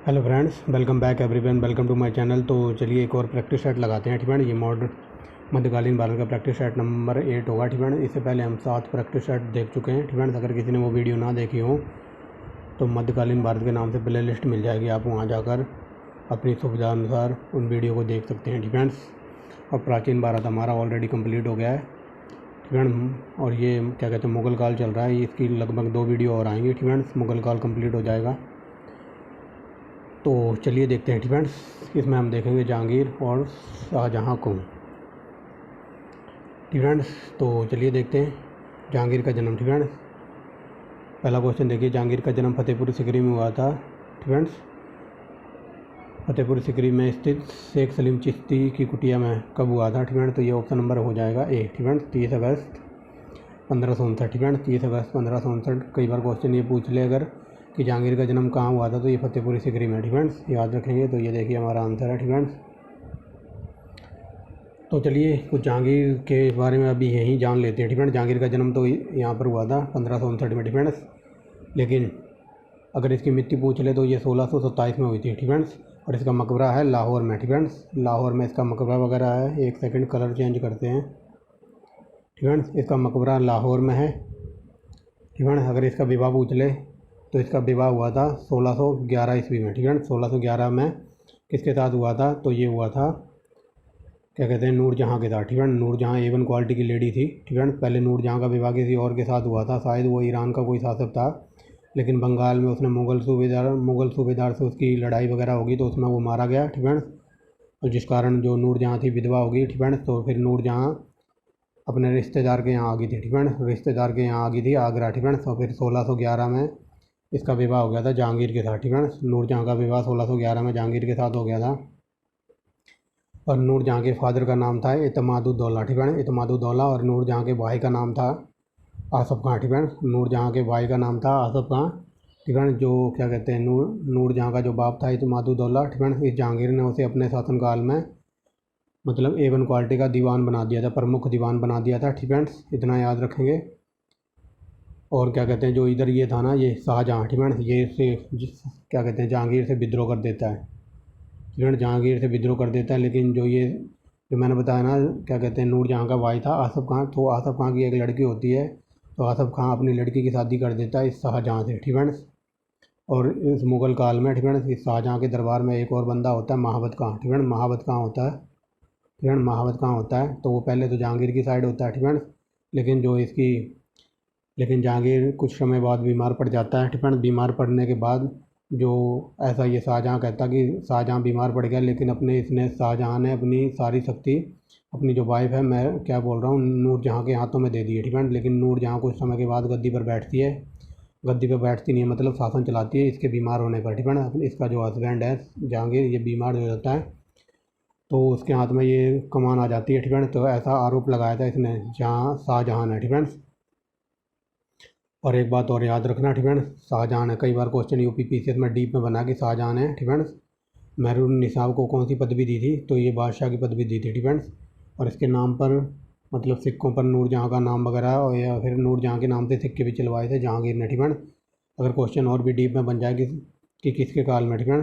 Hello friends, welcome back everyone, welcome to my channel. तो चलिए एक और प्रैक्टिस सेट लगाते हैं। ठीक है, ये मॉडर्न मध्यकालीन भारत का प्रैक्टिस सेट नंबर 8 होगा। ठीक है, इससे पहले हम 7 प्रैक्टिस सेट देख चुके हैं। ठीक है, अगर किसी ने वो वीडियो ना देखी हो तो मध्यकालीन भारत के नाम से प्ले लिस्ट मिल जाएगी, आप वहाँ जाकर अपनी सुविधा अनुसार उन वीडियो को देख सकते हैं। ठीक है, और प्राचीन भारत हमारा ऑलरेडी कम्प्लीट हो गया है। ठीक है, और ये क्या कहते हैं, मुग़ल काल चल रहा है। इसकी लगभग 2 वीडियो और आएंगी। ठीक है, मुग़ल काल कम्प्लीट हो जाएगा। तो चलिए देखते हैं। डिफेंस इसमें हम देखेंगे जहांगीर और शाहजहाँ को। डिफेंस तो चलिए देखते हैं जहांगीर का जन्म। डिफेंस पहला क्वेश्चन देखिए, जहांगीर का जन्म फतेहपुर सिकरी में हुआ था। डिफेंस फतेहपुर सिकरी में स्थित शेख सलीम चिश्ती की कुटिया में कब हुआ था? डिफेंस तो ये ऑप्शन नंबर हो जाएगा ए। डिफेंस 30 अगस्त 1559। डिफेंस 30 अगस्त 1559। कई बार क्वेश्चन ये पूछ ले अगर कि जहांगीर का जन्म कहाँ हुआ था, तो ये फतेहपुर सिकरी में। डिफेंस याद रखेंगे। तो ये देखिए हमारा आंसर है। डिफेंस तो चलिए कुछ जहांगीर के बारे में अभी यहीं जान लेते हैं। डिफेंस जहांगीर का जन्म तो यहाँ पर हुआ था 1559 में। डिफेंस लेकिन अगर इसकी मृत्यु पूछ ले तो ये 1627 में हुई थी। डिफेंस और इसका मकबरा है लाहौर में। डिफेंस लाहौर में इसका मकबरा वगैरह है। एक सेकेंड, कलर चेंज करते हैं। डिफेंस इसका मकबरा लाहौर में है। डिफेंस अगर इसका विवाह पूछ ले तो इसका विवाह हुआ था 1611 ईस्वी में। ठीक है, 1611 में किसके साथ हुआ था? तो ये हुआ था क्या कहते हैं, नूरजहाँ के साथ। ठीक है, नूरजहाँ A1 क्वालिटी की लेडी थी। ठीक है, पहले नूरजहाँ का विवाह किसी और के साथ हुआ था, शायद वो ईरान का कोई शासक था, लेकिन बंगाल में उसने मुग़ल सूबेदार से उसकी लड़ाई वगैरह होगी तो उसमें वो मारा गया। ठीक है, और जिस कारण जो नूरजहाँ थी विधवा होगी। ठीक है, तो फिर नूरजहाँ अपने रिश्तेदार के यहाँ आ गई थी। ठीक है, रिश्तेदार के यहाँ आ गई थी आगरा। ठीक है, तो फिर 1611 में इसका विवाह हो गया था जहांगीर के साथ। ठीक है, नूरजहाँ का विवाह 1611 में जहांगीर के साथ हो गया था। और नूरजहाँ के फादर का नाम था इत्मादुद्दौला। ठीक है, इत्मादुद्दौला। और नूरजहाँ के भाई का नाम था आसफ़ खां। ठीक है, नूरजहाँ के भाई का नाम था आसफ़ खां। ठीक है, जो क्या कहते हैं, नूरजहाँ का जो बाप था इत्मादुद्दौला। ठीक है, इस जहांगीर ने उसे अपने शासनकाल में मतलब A1 क्वालिटी का दीवान बना दिया था, प्रमुख दीवान बना दिया था। ठीक है, इतना याद रखेंगे। और क्या कहते हैं, जो इधर ये था ना, ये शाहजहाँ। ठीक है, ये से क्या कहते हैं, जहांगीर से विद्रोह कर देता है। ठीक है, जहांगीर से विद्रोह कर देता है। लेकिन जो मैंने बताया ना, क्या कहते हैं, नूरजहाँ का भाई था आसफ़ खां, तो आसफ़ खां की एक लड़की होती है, तो आसफ़ खां अपनी लड़की की शादी कर देता है इस शाहजहाँ से। ठीक है, और इस मुग़ल काल में, ठीक है, इस शाहजहाँ के दरबार में एक और बंदा होता है महाबत खां। ठीक है, महाबत खां होता है। ठीक है, महाबत खां होता है। तो वो पहले तो जहांगीर की साइड होता है। ठीक है, लेकिन जहांगीर कुछ समय बाद बीमार पड़ जाता है। ठीक है, बीमार पड़ने के बाद जो ऐसा ये शाहजहाँ कहता कि शाहजहाँ बीमार पड़ गया, लेकिन शाहजहाँ ने अपनी सारी शक्ति अपनी जो वाइफ है, मैं क्या बोल रहा हूँ, नूरजहाँ के हाथों में दे दी है। ठीक है, लेकिन नूरजहाँ कुछ समय के बाद गद्दी पर बैठती है। गद्दी पर बैठती नहीं है, मतलब शासन चलाती है इसके बीमार होने पर। ठीक है, इसका जो हस्बैंड है जहांगीर, ये बीमार हो जाता है, तो उसके हाथ में ये कमान आ जाती है। ठीक है, तो ऐसा आरोप लगाया था इसने शाहजहाँ ने। ठीक है, और एक बात और याद रखना। ठीक है, शाहजहाँ ने, कई बार क्वेश्चन UPPCS में डीप में बना कि शाहजहाँ ने, ठीक है, मेहरुन्निसा को कौन सी पदवी दी थी? तो ये बादशाह की पदवी दी थी। ठीक है, और इसके नाम पर मतलब सिक्कों पर नूरजहाँ का नाम वगैरह, और या फिर नूरजहाँ के नाम से सिक्के भी चलवाए थे जहांगीर ने। ठीक है, अगर क्वेश्चन और भी डीप में बन जाए कि किसके काल में, ठीक है,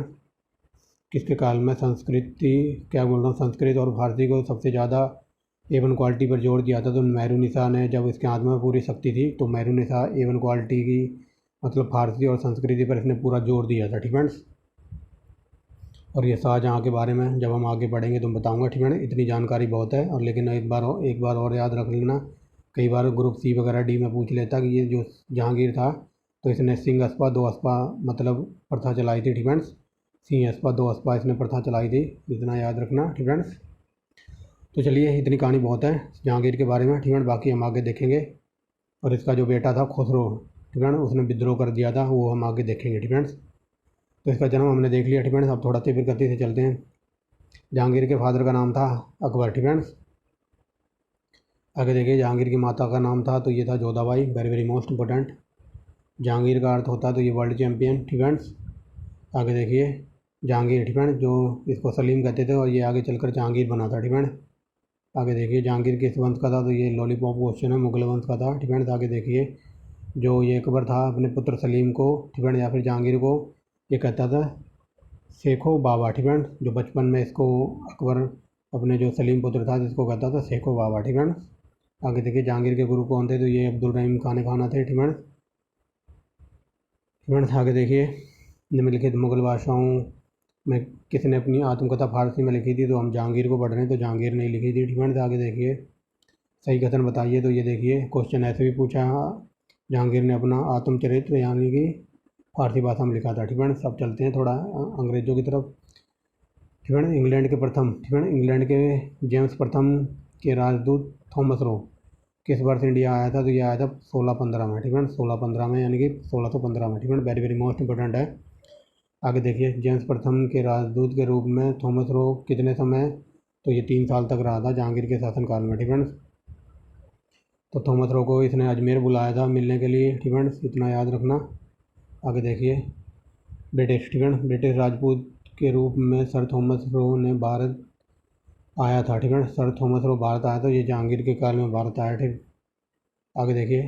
किसके काल में संस्कृति, क्या बोल रहा हूँ, संस्कृत और फारसी को सबसे ज़्यादा A1 क्वालिटी पर जोर दिया था? तो मेहरुन्निसा ने, जब इसके हाथ में पूरी शक्ति थी, तो मेहरुन्निसा A1 क्वालिटी की मतलब फारसी और संस्कृति पर इसने पूरा जोर दिया था। ठीक है, और ये शाहजहाँ के बारे में जब हम आगे बढ़ेंगे तो बताऊंगा। ठीक है, इतनी जानकारी बहुत है। और लेकिन एक बार और याद रख लेना, कई बार ग्रुप C वगैरह D में पूछ लेता कि ये जो जहांगीर था, तो इसने सिंह अस्पा दो अस्पा मतलब प्रथा चलाई थी। ठीक है, सिंह अस्पा दो अस्पा इसने प्रथा चलाई थी, इतना याद रखना। ठीक है, तो चलिए इतनी कहानी बहुत है जहांगीर के बारे में। ठीक है, बाकी हम आगे देखेंगे। और इसका जो बेटा था खुसरो, ठीक है, उसने विद्रोह कर दिया था, वो हम आगे देखेंगे। ठीक है, तो इसका जन्म हमने देख लिया। ठीक है, अब थोड़ा तीव्र गति से चलते हैं। जहांगीर के फादर का नाम था अकबर। ठीक है, आगे देखिए, जहांगीर की माता का नाम था, तो ये था Jodha Bai, very very most important. Jahangir का अर्थ होता है तो ये वर्ल्ड चैम्पियन। ठीक है, आगे देखिए जहांगीर, ठीक है, जो इसको सलीम कहते थे और ये आगे चलकर जहांगीर बना था। ठीक है, आगे देखिए जहांगीर किस वंश का था? तो ये लॉलीपॉप क्वेश्चन है, मुगल वंश का था। ठीक है, आगे देखिए जो ये अकबर था अपने पुत्र सलीम को, ठीक है, या फिर जहांगीर को, ये कहता था शेखो बाबा, ठीक है। जो बचपन में इसको अकबर अपने जो सलीम पुत्र था जिसको कहता था शेखो बाबा, ठीक है। आगे देखिए जहांगीर के गुरु कौन थे, तो ये अब्दुल रहीम खान खाना थे, ठीक है। आगे देखिए निम्नलिखित मुग़ल बादशाहों में किसने अपनी आत्मकथा फारसी में लिखी थी, तो हम जहांगीर को पढ़ रहे हैं तो जहांगीर ने लिखी थी, ठीक है। आगे देखिए सही कथन बताइए, तो ये देखिए क्वेश्चन ऐसे भी पूछा है, जहांगीर ने अपना आत्मचरित्र यानी कि फारसी भाषा में लिखा था, ठीक है। सब चलते हैं थोड़ा अंग्रेज़ों की तरफ, ठीक है। इंग्लैंड के प्रथम, ठीक है, इंग्लैंड के जेम्स प्रथम के राजदूत थॉमस रो किस वर्ष इंडिया आया था, तो ये आया था 1615 में, ठीक है। 1615 में यानी कि 1615 में, ठीक है। वेरी वेरी मोस्ट इंपॉर्टेंट है। आगे देखिए जेम्स प्रथम के राजदूत के रूप में थॉमस रो कितने समय, तो ये 3 साल तक रहा था जहांगीर के शासनकाल में, ठीक है। तो थॉमस रो को इसने अजमेर बुलाया था मिलने के लिए, ठीक है, इतना याद रखना। आगे देखिए ब्रिटिश, ठीक है, ब्रिटिश राजपूत के रूप में सर थॉमस रो ने भारत आया था, ठीक है। सर थॉमस रो भारत आया था, ये जहांगीर के काल में भारत आया, ठीक। आगे देखिए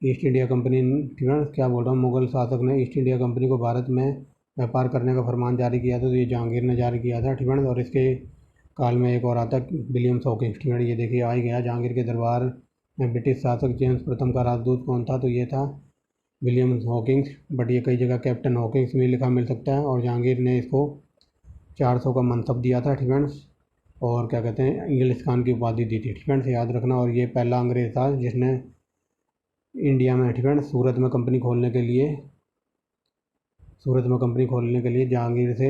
ईस्ट इंडिया कंपनी, ठीक है, क्या बोल रहा हूँ, मुग़ल शासक ने ईस्ट इंडिया कंपनी को भारत में व्यापार करने का फरमान जारी किया था, तो ये जहांगीर ने जारी किया था, ठीक है। और इसके काल में एक और आता विलियम हॉकिंस, ठीक है। ये देखिए आ ही गया जहांगीर के दरबार में ब्रिटिश शासक जेम्स प्रथम का राजदूत कौन था, तो ये था विलियम हॉकिंस, बट ये कई जगह कैप्टन हॉकिंस में लिखा मिल सकता है। और जहांगीर ने इसको 400 का मनसब दिया था, ठीक है। और क्या कहते हैं इंग्लिश खान की उपाधि दी थी, ठीक है, याद रखना। और ये पहला अंग्रेज़ था जिसने इंडिया में, ठीक है, सूरत में कंपनी खोलने के लिए जहांगीर से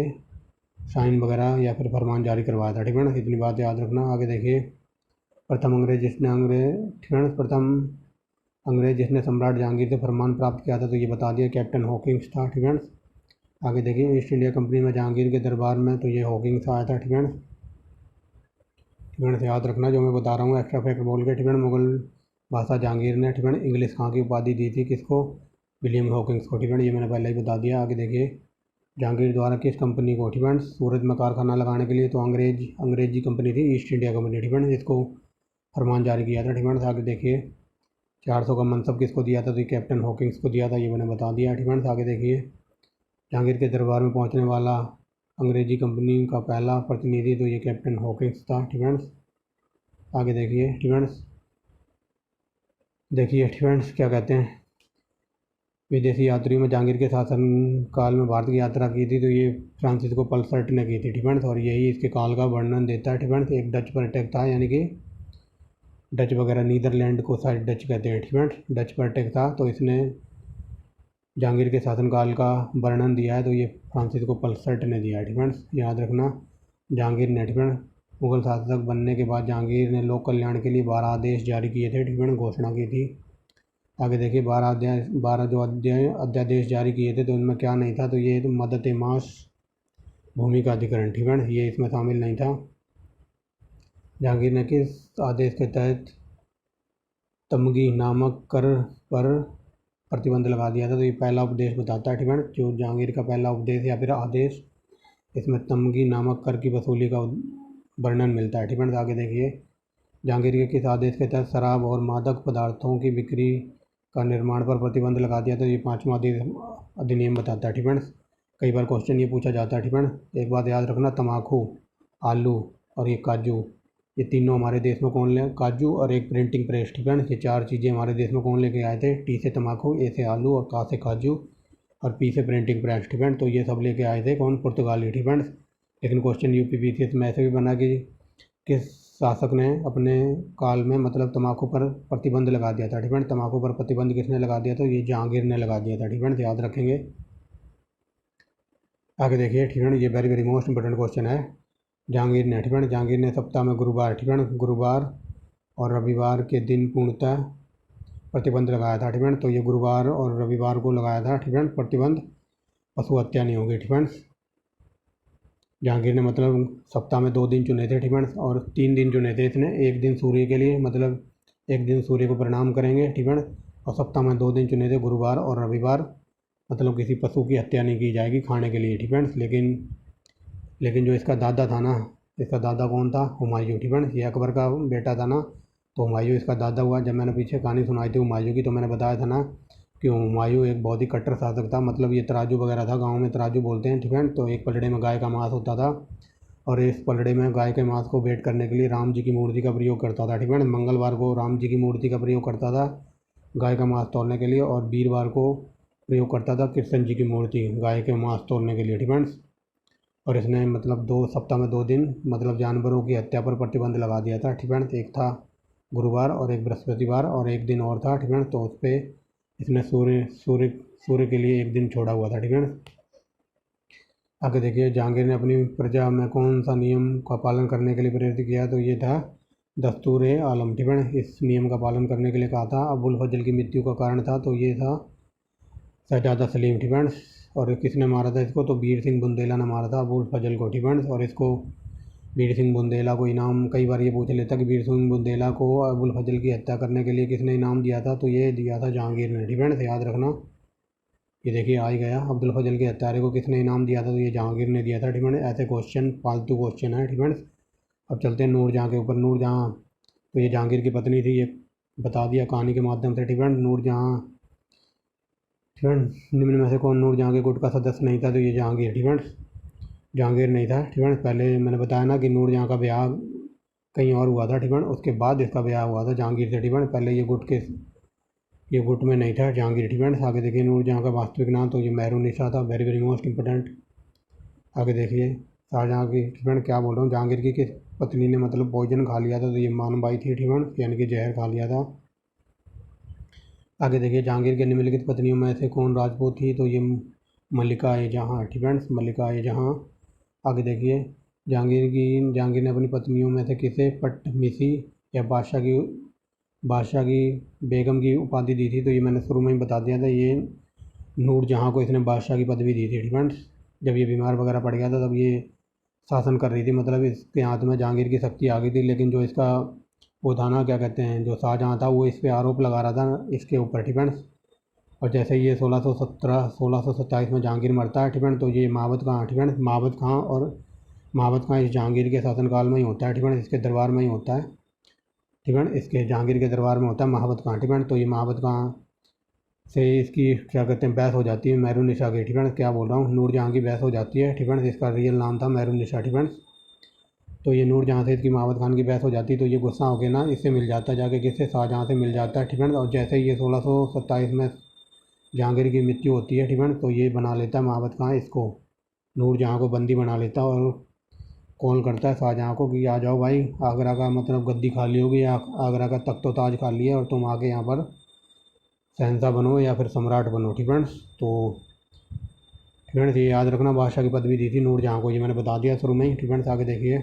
साइन वगैरह या फिर फरमान जारी करवाया था, ठीक है। इतनी बात याद रखना। आगे देखिए प्रथम अंग्रेज़ जिसने सम्राट जहांगीर से फरमान प्राप्त किया था, तो ये बता दिया कैप्टन हॉकिंस था, ठीक है। आगे देखिए ईस्ट इंडिया कंपनी में जहांगीर के दरबार में, तो ये हॉकिंस आया था, ठीक है। से याद रखना जो मैं बता रहा हूँ एक्स्ट्रा फैक्ट बोल के, ठीक है। मुग़ल बादशाह जहांगीर ने, ठीक है, इंग्लिश खां की उपाधि दी थी किसको, विलियम हॉकिंस को, ठीक है। ये मैंने पहले ही बता दिया। आगे देखिए जहांगीर द्वारा किस कंपनी को, ठीक है, सूरत में कारखाना लगाने के लिए, तो अंग्रेजी कंपनी थी ईस्ट इंडिया कंपनी, ठीक है, इसको फरमान जारी किया था, ठीक है। आगे देखिए 400 का मनसब किसको दिया था, तो ये कैप्टन हॉकिंस को दिया था, ये मैंने बता दिया, ठीक है। आगे देखिए जहांगीर के दरबार में पहुंचने वाला अंग्रेजी कंपनी का पहला प्रतिनिधि, तो ये कैप्टन हॉकिंस था, ठीक है। आगे देखिए ठीक है, क्या कहते हैं विदेशी यात्रियों में जहांगीर के शासन काल में भारत की यात्रा की थी, तो ये फ्रांसिस्को पल्सर्ट ने की थी, ठीक है। और यही इसके काल का वर्णन देता है, ठीक है। एक डच पर्यटक था, यानी कि डच वगैरह नीदरलैंड को शायद डच कहते हैं, ठीक है, डच पर्यटक था, तो इसने जहांगीर के शासनकाल का वर्णन दिया है, तो ये फ्रांसिस्को पल्सर्ट ने दिया है, ठीक है, याद रखना। जहांगीर ने, ठीक है, मुग़ल शासक बनने के बाद जहांगीर ने लोक कल्याण के लिए 12 आदेश जारी किए थे, ठीक है, घोषणा की थी। आगे देखिए 12 जो अध्यादेश जारी किए थे, तो उनमें क्या नहीं था, तो ये तो मदद मास भूमि का अधिग्रहण, ठीक है, ये इसमें शामिल नहीं था। जहांगीर ने किस आदेश के तहत तमगी नामक कर पर प्रतिबंध लगा दिया था, तो ये पहला उपदेश बताता है, ठीक है, जो जहांगीर का पहला उपदेश या फिर आदेश, इसमें तमगी नामक कर की वसूली का वर्णन मिलता है, ठीक है। आगे देखिए जहांगीर के किस आदेश के तहत शराब और मादक पदार्थों की बिक्री का निर्माण पर प्रतिबंध लगा दिया, तो ये 5वां अधिनियम बताता है, ठीक है। कई बार क्वेश्चन ये पूछा जाता है, ठीक है। एक बात याद रखना, तम्बाकू, आलू और ये काजू, ये तीनों हमारे देश में कौन ले, काजू और एक प्रिंटिंग प्रेस, ठीक है, ये 4 चीज़ें हमारे देश में कौन लेके आए थे, टी से तम्बाकू, ए से आलू और का से काजू और पी से प्रिंटिंग प्रेस, ठीक है। तो ये सब लेके आए थे कौन, पुर्तगाली, ठीक है। लेकिन क्वेश्चन यूपीपीसीएस में ऐसे भी बना कि किस शासक ने अपने काल में मतलब तम्बाकू पर प्रतिबंध लगा दिया था, ठीक है। तम्बाकू पर प्रतिबंध किसने लगा दिया, तो ये जहांगीर ने लगा दिया था, ठीक है, याद रखेंगे। आगे देखिए ठीक है, ये very very most important question है। जहांगीर ने, ठीक है, जहांगीर ने सप्ताह में गुरुवार, ठीक है, गुरुवार और रविवार के दिन पूर्णतः प्रतिबंध लगाया था, ठीक है। तो ये गुरुवार और रविवार को लगाया था, ठीक है, प्रतिबंध, पशु हत्या नहीं होगी, ठीक है। जहांगीर ने मतलब सप्ताह में 2 दिन चुने थे, ठीक है, और 3 दिन चुने थे इसने। एक दिन सूर्य के लिए, मतलब एक दिन सूर्य को प्रणाम करेंगे, ठीक है, और सप्ताह में 2 दिन चुने थे, गुरुवार और रविवार, मतलब किसी पशु की हत्या नहीं की जाएगी खाने के लिए, ठीक है। लेकिन जो इसका दादा था ना, इसका दादा कौन था, हुमायूं, ठीक है, ये अकबर का बेटा था ना, तो हुमायूं इसका दादा हुआ। जब मैंने पीछे कहानी सुनाई थी हुमायूं की, तो मैंने बताया था ना कि हुमायूं एक बहुत ही कट्टर शासक था, मतलब ये तराजू वगैरह था, गाँव में तराजू बोलते हैं, ठीक है। तो एक पलड़े में गाय का मांस होता था और इस पलड़े में गाय के मांस को वेट करने के लिए राम जी की मूर्ति का प्रयोग करता था, ठीक है। मंगलवार को राम जी की मूर्ति का प्रयोग करता था गाय का मांस तोड़ने के लिए, और वीरवार को प्रयोग करता था कृष्ण जी की मूर्ति गाय के मांस तोड़ने के लिए, ठीक है। और इसने मतलब 2 सप्ताह में 2 दिन मतलब जानवरों की हत्या पर प्रतिबंध लगा दिया था, ठीक है। एक था गुरुवार और एक बृहस्पतिवार और एक दिन और था, ठीक है। तो उस पर इसने सूर्य सूर्य सूर्य के लिए एक दिन छोड़ा हुआ था, ठीक है। आगे देखिए, जहांगीर ने अपनी प्रजा में कौन सा नियम का पालन करने के लिए प्रेरित किया, तो ये था दस्तूर आलम, ठीक है। इस नियम का पालन करने के लिए कहा था। अबुल फजल की मृत्यु का कारण था, तो ये था शहजादा सलीम, ठीक है। और किसने मारा था इसको, तो वीर सिंह बुंदेला ने मारा था अबुल फजल को, ठीक है। और इसको वीर सिंह बुंदेला को इनाम, कई बार ये पूछ लेता कि वीर सिंह बुंदेला को अबुल फजल की हत्या करने के लिए किसने इनाम दिया था, तो ये दिया था जहांगीर ने, ठीक है। तो याद रखना। ये देखिए आ ही गया, अब्दुल फजल के हत्यारे को किसने इनाम दिया था, तो ये जहांगीर ने दिया था, ठीक है। ऐसे क्वेश्चन फालतू क्वेश्चन है, ठीक है। अब चलते हैं नूरजहाँ के ऊपर। नूरजहाँ तो ये जहांगीर की पत्नी थी, ये बता दिया कहानी के माध्यम से, ठीक है। नूरजहाँ, ठीक है। निम्न में से कौन नूरजहाँ के गुट का सदस्य नहीं था, तो ये जहांगीर, ठीक है। जहांगीर नहीं था, ठीक है। पहले मैंने बताया ना कि नूरजहाँ का ब्याह कहीं और हुआ था, ठीक है। उसके बाद इसका ब्याह हुआ था जहांगीर से, ठीक है। पहले ये गुट में नहीं था जहांगीर, ठीक है। आगे देखिए, नूरजहाँ का वास्तविक नाम, तो ये मेहरुन्निसा था, वेरी वेरी मोस्ट इंपॉर्टेंट। आगे देखिए, शाहजहाँ की, ठीक है, क्या बोल रहा हूँ, जहांगीर की किस पत्नी ने मतलब पॉइजन खा लिया था, तो ये मानबाई थी, ठीक है, यानी कि जहर खा लिया था। आगे देखिए, जहांगीर के निम्नलिखित पत्नियों में से कौन राजपूत थी, तो ये मल्लिका ए जहाँ, ठीक है, मल्लिका ए जहाँ। आगे देखिए, जहांगीर ने अपनी पत्नियों में से किसे पट्टमिसी या बादशाह की बेगम की उपाधि दी थी, तो ये मैंने शुरू में ही बता दिया था। ये नूरजहाँ को इसने बादशाह की पदवी दी थी, ठीक है। जब ये बीमार वगैरह पड़ गया था तब ये शासन कर रही थी, मतलब इसके हाथ में जहांगीर की शक्ति आ गई थी, लेकिन जो इसका वो था ना, क्या कहते हैं, जो शाहजहाँ था, वो इस पर आरोप लगा रहा था इसके ऊपर, ठीक है। और जैसे ही ये 1627 में जहांगीर मरता है, ठीक है, तो ये महाबत खां, ठीक है, महाबत खां इस जहांगीर के शासनकाल में ही होता है, ठीक है, इसके दरबार में ही होता है, ठीक है। इसके जहांगीर के दरबार में होता है महाबत खां, ठीक है। तो ये महाबत खां से इसकी क्या कहते हैं बहस हो जाती है मेहरुन्निसा की, ठीक है। क्या बोल रहा हूँ, नूरजहाँ की बहस हो जाती है, ठीक है। इसका रियल नाम था मेहरुन्निसा, ठीक है। तो ये नूरजहाँ से इसकी महाबत खान की बहस हो जाती है, तो ये गुस्सा होकर ना इससे मिल जाता है, जाके किससे, शाहजहाँ से मिल जाता है, ठीक है। और जैसे ही ये 1627 में जहांगीर की मृत्यु होती है, ठीक है, तो ये बना लेता है महाबत खां इसको, नूरजहाँ को बंदी बना लेता है और कॉल करता है शाहजहाँ को कि आ जाओ भाई, आगरा का मतलब गद्दी खाली होगी, आगरा का तख्तो ताज खाली है और तुम आके यहाँ पर शहंशाह बनो या फिर सम्राट बनो, ठीक है। तो ठीक है, ये याद रखना, बादशाह की पदवी दी थी नूरजहाँ को, ये मैंने बता दिया शुरू में ही, ठीक है। आगे देखिए,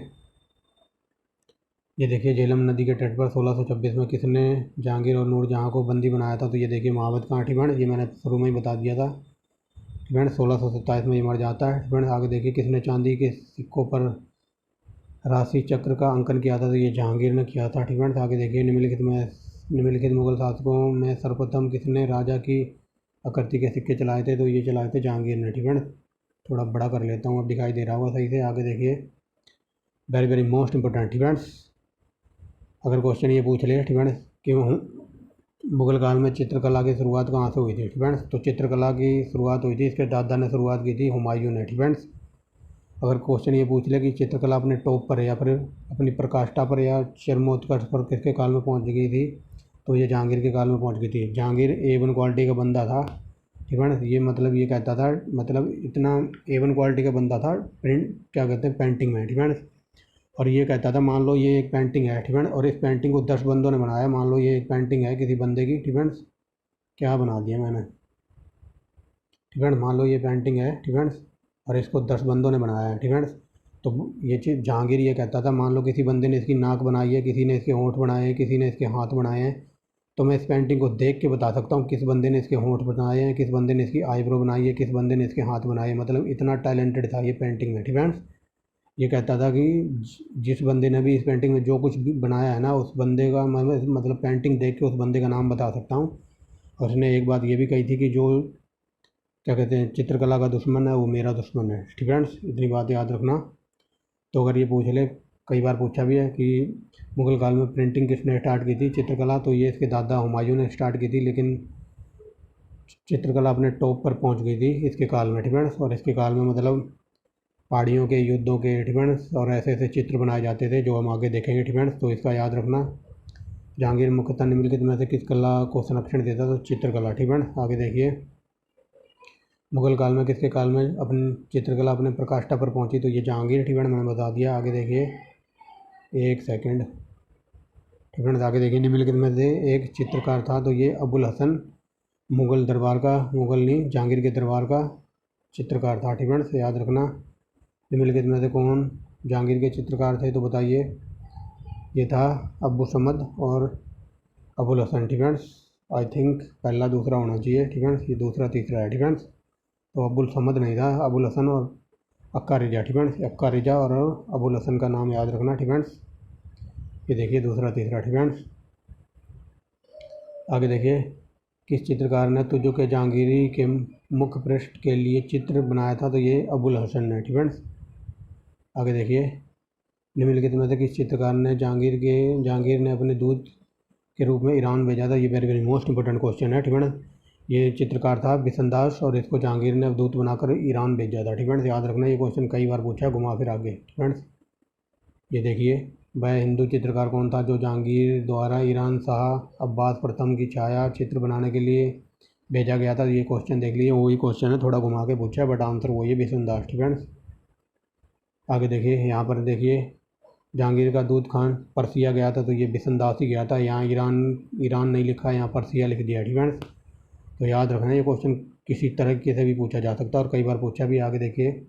ये देखिए, झेलम नदी के तट पर 1626 में किसने जहांगीर और नूरजहाँ को बंदी बनाया था, तो ये देखिए महाबत खां, ठीक है, ये मैंने शुरू में ही बता दिया था, ठीक है। 1627 में ये मर जाता है, ठीक है। आगे देखिए, किसने चांदी के सिक्कों पर राशि चक्र का अंकन किया था, तो ये जहांगीर ने किया था, ठीक है। आगे देखिए, निम्नलिखित मुगल शासकों में सर्वप्रथम किसने राजा की आकृति के सिक्के चलाए थे, तो ये चलाए थे जहांगीर ने, ठीक है। थोड़ा बड़ा कर लेता हूँ, अब दिखाई दे रहा होगा सही से। आगे देखिए, वेरी वेरी मोस्ट इंपॉर्टेंट, ठीक है। अगर क्वेश्चन ये पूछ ले, ठीक है, कि मुगल काल में चित्रकला की शुरुआत कहाँ से हुई थी, ठीक है। तो चित्रकला की शुरुआत हुई थी, इसके दादा ने शुरुआत की थी, हुमायूं ने, ठीक है। अगर क्वेश्चन ये पूछ ले कि चित्रकला अपने टॉप पर है या फिर अपनी प्रकाष्ठा पर या चरमोत्कर्ष पर किसके काल में पहुंच गई थी, तो ये जहांगीर के काल में पहुंच गई थी। जहांगीर A1 क्वालिटी का बंदा था, ठीक है। ये मतलब ये कहता था, मतलब इतना A1 क्वालिटी का बंदा था प्रिंट, क्या कहते हैं, पेंटिंग में, ठीक है। और ये कहता था, मान लो ये एक पेंटिंग है, ठीक है, और इस पेंटिंग को 10 बंदों ने बनाया, मान लो ये एक पेंटिंग है किसी बंदे की, ठीक है। क्या बना दिया मैंने, ठीक है, मान लो ये पेंटिंग है, ठीक है, और इसको 10 बंदों ने बनाया है, ठीक है। तो ये चीज़ जहांगीर ये कहता था, मान लो किसी बंदे ने इसकी नाक बनाई है, किसी ने इसके होंठ बनाए हैं, किसी ने इसके हाथ बनाए हैं, तो मैं इस पेंटिंग को देख के बता सकता हूँ किस बंदे ने इसके होंठ बनाए हैं, किस बंदे ने इसकी आईब्रो बनाई है, किस बंदे ने इसके हाथ बनाए हैं, मतलब इतना टैलेंटेड था ये पेंटिंग में, ठीक है। ये कहता था कि जिस बंदे ने भी इस पेंटिंग में जो कुछ भी बनाया है ना, उस बंदे का मैं मतलब पेंटिंग देख के उस बंदे का नाम बता सकता हूँ। और उसने एक बात ये भी कही थी कि जो क्या कहते हैं चित्रकला का दुश्मन है वो मेरा दुश्मन है, ठीक है। इतनी बात याद रखना। तो अगर ये पूछ ले, कई बार पूछा भी है कि मुगल काल में प्रिंटिंग किसने स्टार्ट की थी, चित्रकला, तो ये इसके दादा हुमायूं ने स्टार्ट की थी, लेकिन चित्रकला अपने टॉप पर पहुंच गई थी इसके काल में, ठीक है। और इसके काल में मतलब पहाड़ियों के युद्धों के, ठीक है, और ऐसे ऐसे चित्र बनाए जाते थे जो हम आगे देखेंगे, ठीक है। तो इसका याद रखना। जहांगीर मुख्यतः निम्नलिखित में से किस कला को संरक्षण देता, तो चित्रकला, ठीक है। आगे देखिए, मुगल काल में किसके काल में अपनी चित्रकला अपने प्रकाष्ठा पर पहुंची, तो ये जहांगीर, ठीक है, मैंने बता दिया। आगे देखिए, एक सेकंड, ठीक है। आगे देखिए, निम्नलिखित में से एक चित्रकार था, तो ये अबुल हसन मुगल दरबार का, मुगल नहीं जहांगीर के दरबार का चित्रकार था, ठीक है। से याद रखना। निम्नलिखित में से कौन जहांगीर के चित्रकार थे, तो बताइए। ये था अब्बू समद और अबुल हसन, ठीक है। आई थिंक पहला दूसरा होना चाहिए, ठीक है। ये दूसरा तीसरा है, ठीक है। तो अब्बुल समद नहीं था, अबुल हसन और अक्का रिजा, ठीक है। अक्का रिजा और अबुल हसन का नाम याद रखना, ठीक है। ये देखिए दूसरा तीसरा, ठीक है। आगे देखिए, किस चित्रकार ने तुजो के जहांगीरी के मुख्य पृष्ठ के लिए चित्र बनाया था, तो ये अबुल हसन ने, ठीक है। आगे देखिए, निम्नलिखित में से किस चित्रकार ने जहांगीर ने अपने दूत के रूप में ईरान भेजा था, ये very very most important question है, ठीक है। ये चित्रकार था बिसनदास और इसको जहांगीर ने दूत बनाकर ईरान भेजा था, ठीक है। याद रखना, ये क्वेश्चन कई बार पूछा घुमा फिर आगे, ठीक है। ये देखिए, वह हिंदू चित्रकार कौन था जो जहांगीर द्वारा ईरान शाह अब्बास प्रथम की छाया चित्र बनाने के लिए भेजा गया था, ये क्वेश्चन देख लीजिए, वही क्वेश्चन है, थोड़ा घुमा के पूछा है बट आंसर वही है, बिसनदास, ठीक है। आगे देखिए, यहाँ पर देखिए, जहांगीर का दूत खान परसिया गया था, तो ये बिसनदास ही गया था। यहाँ ईरान नहीं लिखा, यहाँ परसिया लिख दिया, ठीक है। तो याद रखना, ये क्वेश्चन किसी तरीके से भी पूछा जा सकता है और कई बार पूछा भी। आगे देखिए,